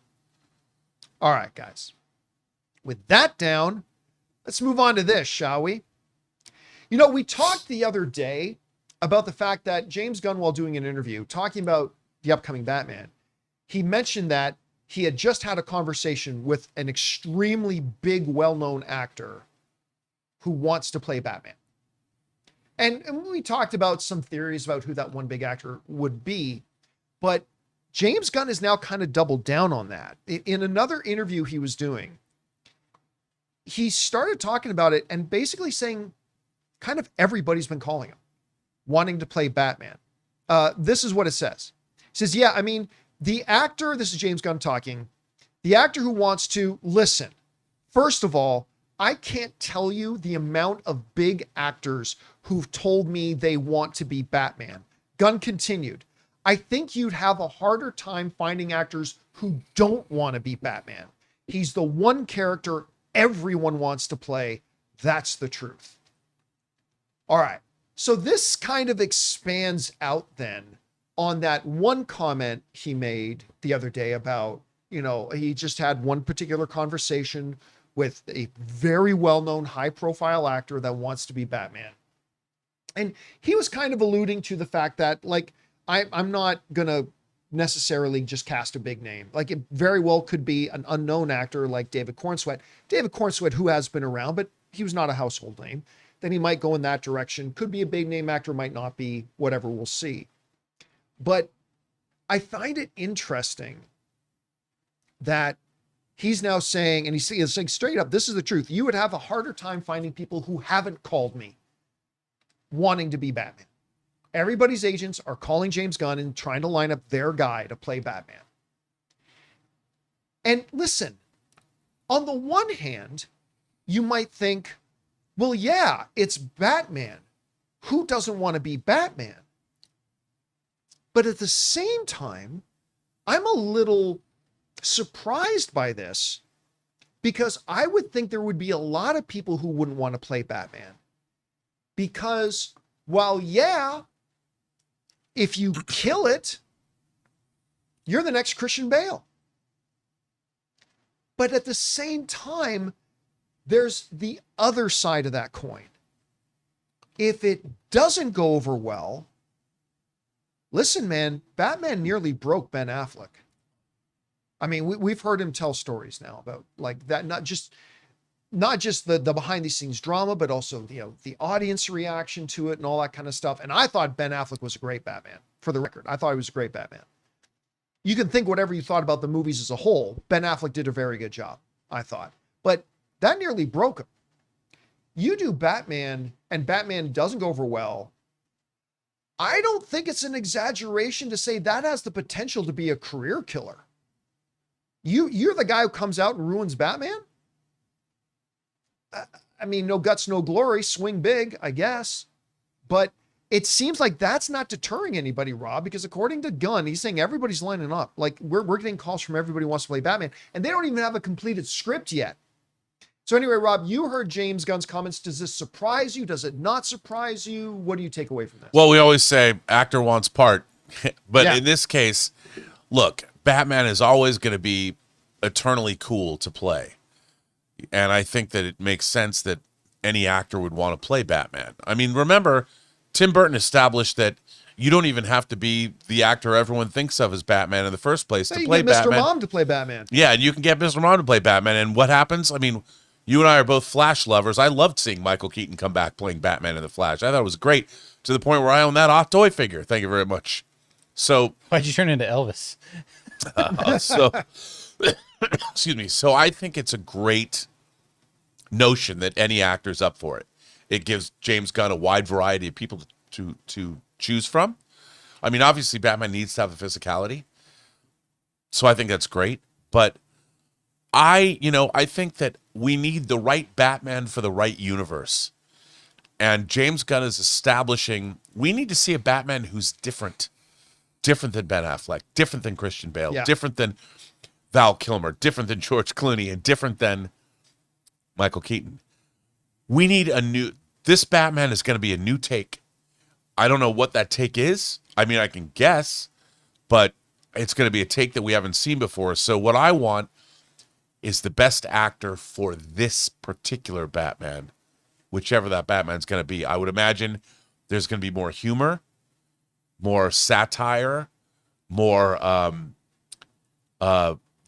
All right, guys. With that down, let's move on to this, shall we? You know, we talked the other day about the fact that James Gunn, while doing an interview, talking about the upcoming Batman, he mentioned that he had just had a conversation with an extremely big, well-known actor who wants to play Batman. And we talked about some theories about who that one big actor would be, but James Gunn has now kind of doubled down on that. In another interview he was doing, he started talking about it and basically saying kind of everybody's been calling him, wanting to play Batman. This is what it says. It says, yeah, I mean, the actor, this is James Gunn talking, the actor who wants to listen. First of all, I can't tell you the amount of big actors who've told me they want to be Batman. Gunn continued, I think you'd have a harder time finding actors who don't want to be Batman. He's the one character everyone wants to play. That's the truth. All right. So this kind of expands out then on that one comment he made the other day about, you know, he just had one particular conversation with a very well-known high-profile actor that wants to be Batman. And he was kind of alluding to the fact that, like, I'm not going to necessarily just cast a big name. Like, it very well could be an unknown actor like David Cornsweet. David Cornsweet, who has been around, but he was not a household name. Then he might go in that direction. Could be a big name actor, might not be, whatever, we'll see. But I find it interesting that he's now saying, and he's saying straight up, this is the truth. You would have a harder time finding people who haven't called me wanting to be Batman. Everybody's agents are calling James Gunn and trying to line up their guy to play Batman. And listen, on the one hand, you might think, well, yeah, it's Batman. Who doesn't want to be Batman? But at the same time, I'm a little surprised by this because I would think there would be a lot of people who wouldn't want to play Batman. Because while, yeah, if you kill it, you're the next Christian Bale. But at the same time, there's the other side of that coin. If it doesn't go over well, listen, man, Batman nearly broke Ben Affleck. I mean, we've heard him tell stories now about like that, not just the behind the scenes drama, but also, you know, the audience reaction to it and all that kind of stuff. And I thought Ben Affleck was a great Batman, for the record. I thought he was a great Batman. You can think whatever you thought about the movies as a whole. Ben Affleck did a very good job, I thought. But that nearly broke him. You do Batman and Batman doesn't go over well. I don't think it's an exaggeration to say that has the potential to be a career killer. You're the guy who comes out and ruins Batman? I mean, no guts, no glory, swing big, I guess. But it seems like that's not deterring anybody, Rob, because according to Gunn, he's saying everybody's lining up. Like, we're getting calls from everybody who wants to play Batman, and they don't even have a completed script yet. So anyway, Rob, you heard James Gunn's comments. Does this surprise you? Does it not surprise you? What do you take away from this? Well, we always say actor wants part. But Yeah. in this case, look, Batman is always going to be eternally cool to play. And I think that it makes sense that any actor would want to play Batman. I mean, remember, Tim Burton established that you don't even have to be the actor everyone thinks of as Batman in the first place to play Mr. Batman. Mom to play Batman. Yeah, and you can get Mr. Mom to play Batman. And what happens? I mean, you and I are both Flash lovers. I loved seeing Michael Keaton come back playing Batman in The Flash. I thought it was great, to the point where I own that Hot Toy figure. Thank you very much. So, Why'd you turn into Elvis? excuse me. So I think it's a great notion that any actor's up for it. It gives James Gunn a wide variety of people to choose from. I mean, obviously, Batman needs to have the physicality. So I think that's great. But I think that we need the right Batman for the right universe. And James Gunn is establishing, we need to see a Batman who's different than Ben Affleck, different than Christian Bale, Yeah. different than Val Kilmer, different than George Clooney, and different than Michael Keaton. We need this Batman is going to be a new take. I don't know what that take is. I mean, I can guess, but it's going to be a take that we haven't seen before. So what I want is the best actor for this particular Batman, whichever that Batman's going to be. I would imagine there's going to be more humor, more satire, more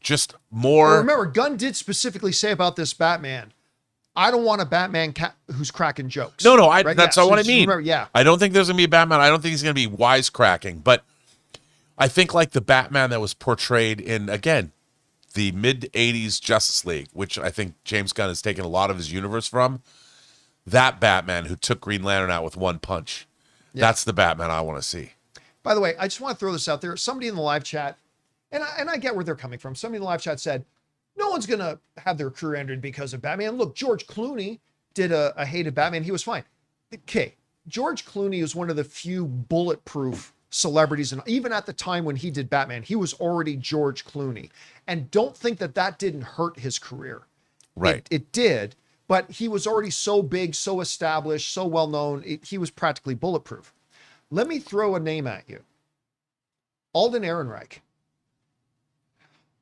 just more. Well, remember, Gunn did specifically say about this Batman, I don't want a Batman who's cracking jokes. No, right? That's yeah, what I just mean. Remember, I don't think there's going to be a Batman. I don't think he's going to be wisecracking, but I think like the Batman that was portrayed in, again, the mid-'80s Justice League, which I think James Gunn has taken a lot of his universe from, that Batman who took Green Lantern out with one punch. Yeah. That's the Batman I want to see. By the way, I just want to throw this out there. Somebody in the live chat, and I get where they're coming from. Somebody in the live chat said, no one's going to have their career ended because of Batman. Look, George Clooney did a hated Batman. He was fine. Okay, George Clooney is one of the few bulletproof celebrities, and even at the time when he did Batman, he was already George Clooney. And don't think that didn't hurt his career. Right. It did, but he was already so big, so established, so well known. He was practically bulletproof. Let me throw a name at you. Alden Ehrenreich.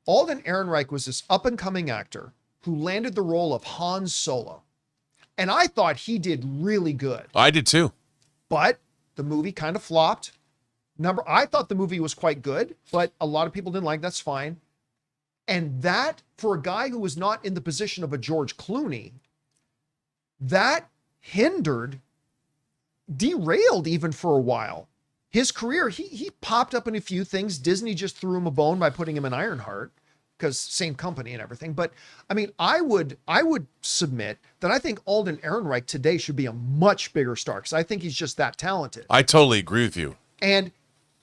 Alden Ehrenreich was this up-and-coming actor who landed the role of Han Solo. And I thought he did really good. I did too. But the movie kind of flopped. I thought the movie was quite good, but a lot of people didn't like it. That's fine. And that, for a guy who was not in the position of a George Clooney, that derailed even for a while. His career, he popped up in a few things. Disney just threw him a bone by putting him in Ironheart because same company and everything. But I mean, I would submit that I think Alden Ehrenreich today should be a much bigger star because I think he's just that talented. I totally agree with you. And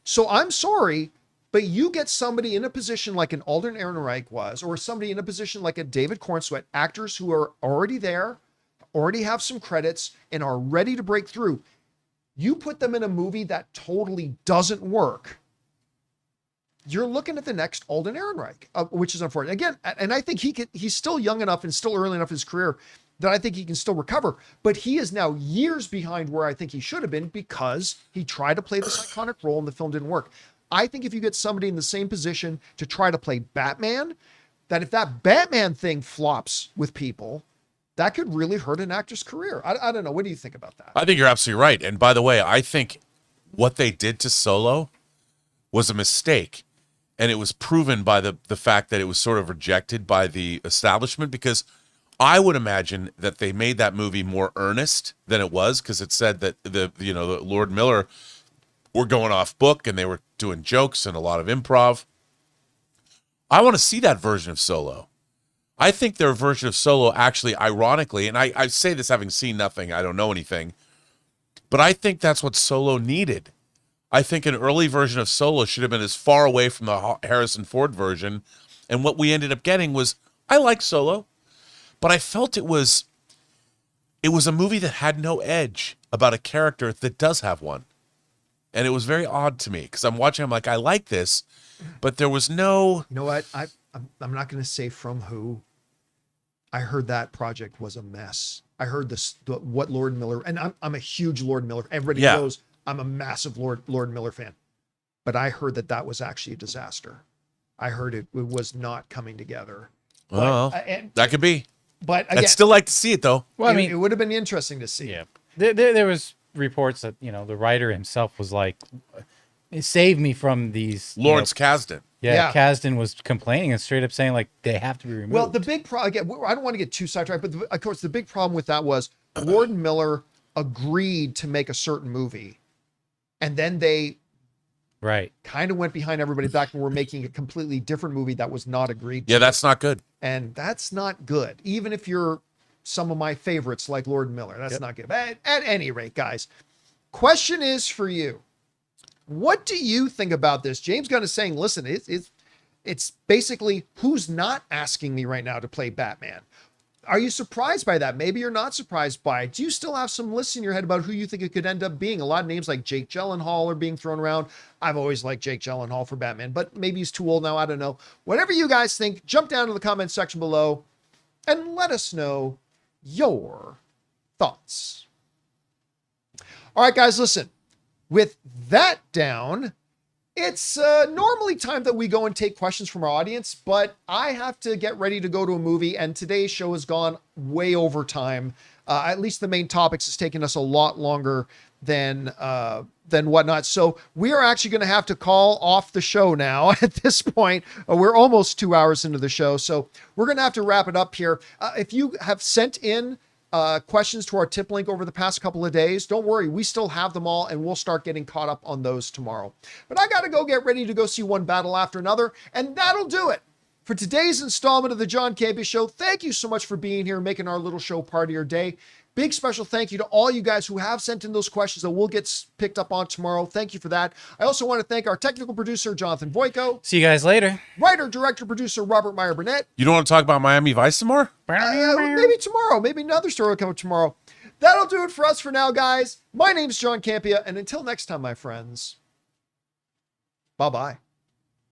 so I'm sorry, but you get somebody in a position like an Alden Ehrenreich was, or somebody in a position like a David Cornsweet, actors who are already there, already have some credits, and are ready to break through. You put them in a movie that totally doesn't work, you're looking at the next Alden Ehrenreich, which is unfortunate. Again, and I think he's still young enough and still early enough in his career that I think he can still recover. But he is now years behind where I think he should have been because he tried to play this iconic role and the film didn't work. I think if you get somebody in the same position to try to play Batman, that if that Batman thing flops with people, that could really hurt an actor's career. I don't know. What do you think about that? I think you're absolutely right. And by the way, I think what they did to Solo was a mistake. And it was proven by the fact that it was sort of rejected by the establishment, because I would imagine that they made that movie more earnest than it was, because it said that the Lord Miller were going off book and they were doing jokes and a lot of improv. I want to see that version of Solo. I think their version of Solo actually, ironically, and I say this having seen nothing, I don't know anything, but I think that's what Solo needed. I think an early version of Solo should have been as far away from the Harrison Ford version. And what we ended up getting was, I like Solo, but I felt it was a movie that had no edge about a character that does have one. And it was very odd to me because I'm watching, I'm like, I like this, but there was no. You know what? I'm not going to say from who. I heard that project was a mess. I heard what Lord Miller, and I'm a huge Lord Miller. Everybody knows I'm a massive Lord Miller fan, but I heard that was actually a disaster. I heard it was not coming together. Well, that could be. But again, I'd still like to see it though. Well, I mean, it would have been interesting to see. Yeah, there was reports that the writer himself was like, "Save me from these." Lawrence Kasdan. Yeah, Kasdan was complaining and straight up saying like they have to be removed. Well, the big problem, again, I don't want to get too sidetracked, but of course the big problem with that was Lord Miller agreed to make a certain movie, and then they kind of went behind everybody's back and were making a completely different movie that was not agreed to. Yeah, that's not good. And that's not good. Even if you're some of my favorites like Lord Miller, that's not good. But at any rate, guys, question is for you. What do you think about this? James Gunn is saying, listen, it's basically who's not asking me right now to play Batman. Are you surprised by that? Maybe you're not surprised by it. Do you still have some lists in your head about who you think it could end up being? A lot of names like Jake Gyllenhaal are being thrown around. I've always liked Jake Gyllenhaal for Batman, but maybe he's too old now. I don't know. Whatever you guys think, jump down to the comment section below and let us know your thoughts. All right, guys, listen. With that down, it's normally time that we go and take questions from our audience, but I have to get ready to go to a movie, and today's show has gone way over time. At least the main topics has taken us a lot longer than whatnot. So we are actually going to have to call off the show now at this point. We're almost 2 hours into the show, so we're going to have to wrap it up here. If you have sent in questions to our tip link over the past couple of days, don't worry, we still have them all, and we'll start getting caught up on those tomorrow. But I got to go get ready to go see one battle after another, and that'll do it for today's installment of the John Campea Show. Thank you so much for being here, making our little show part of your day. Big special thank you to all you guys who have sent in those questions that we'll get picked up on tomorrow. Thank you for that. I also want to thank our technical producer, Jonathan Boyko. See you guys later. Writer, director, producer, Robert Meyer Burnett. You don't want to talk about Miami Vice some more? Maybe tomorrow. Maybe another story will come up tomorrow. That'll do it for us for now, guys. My name's John Campea, and until next time, my friends, bye-bye.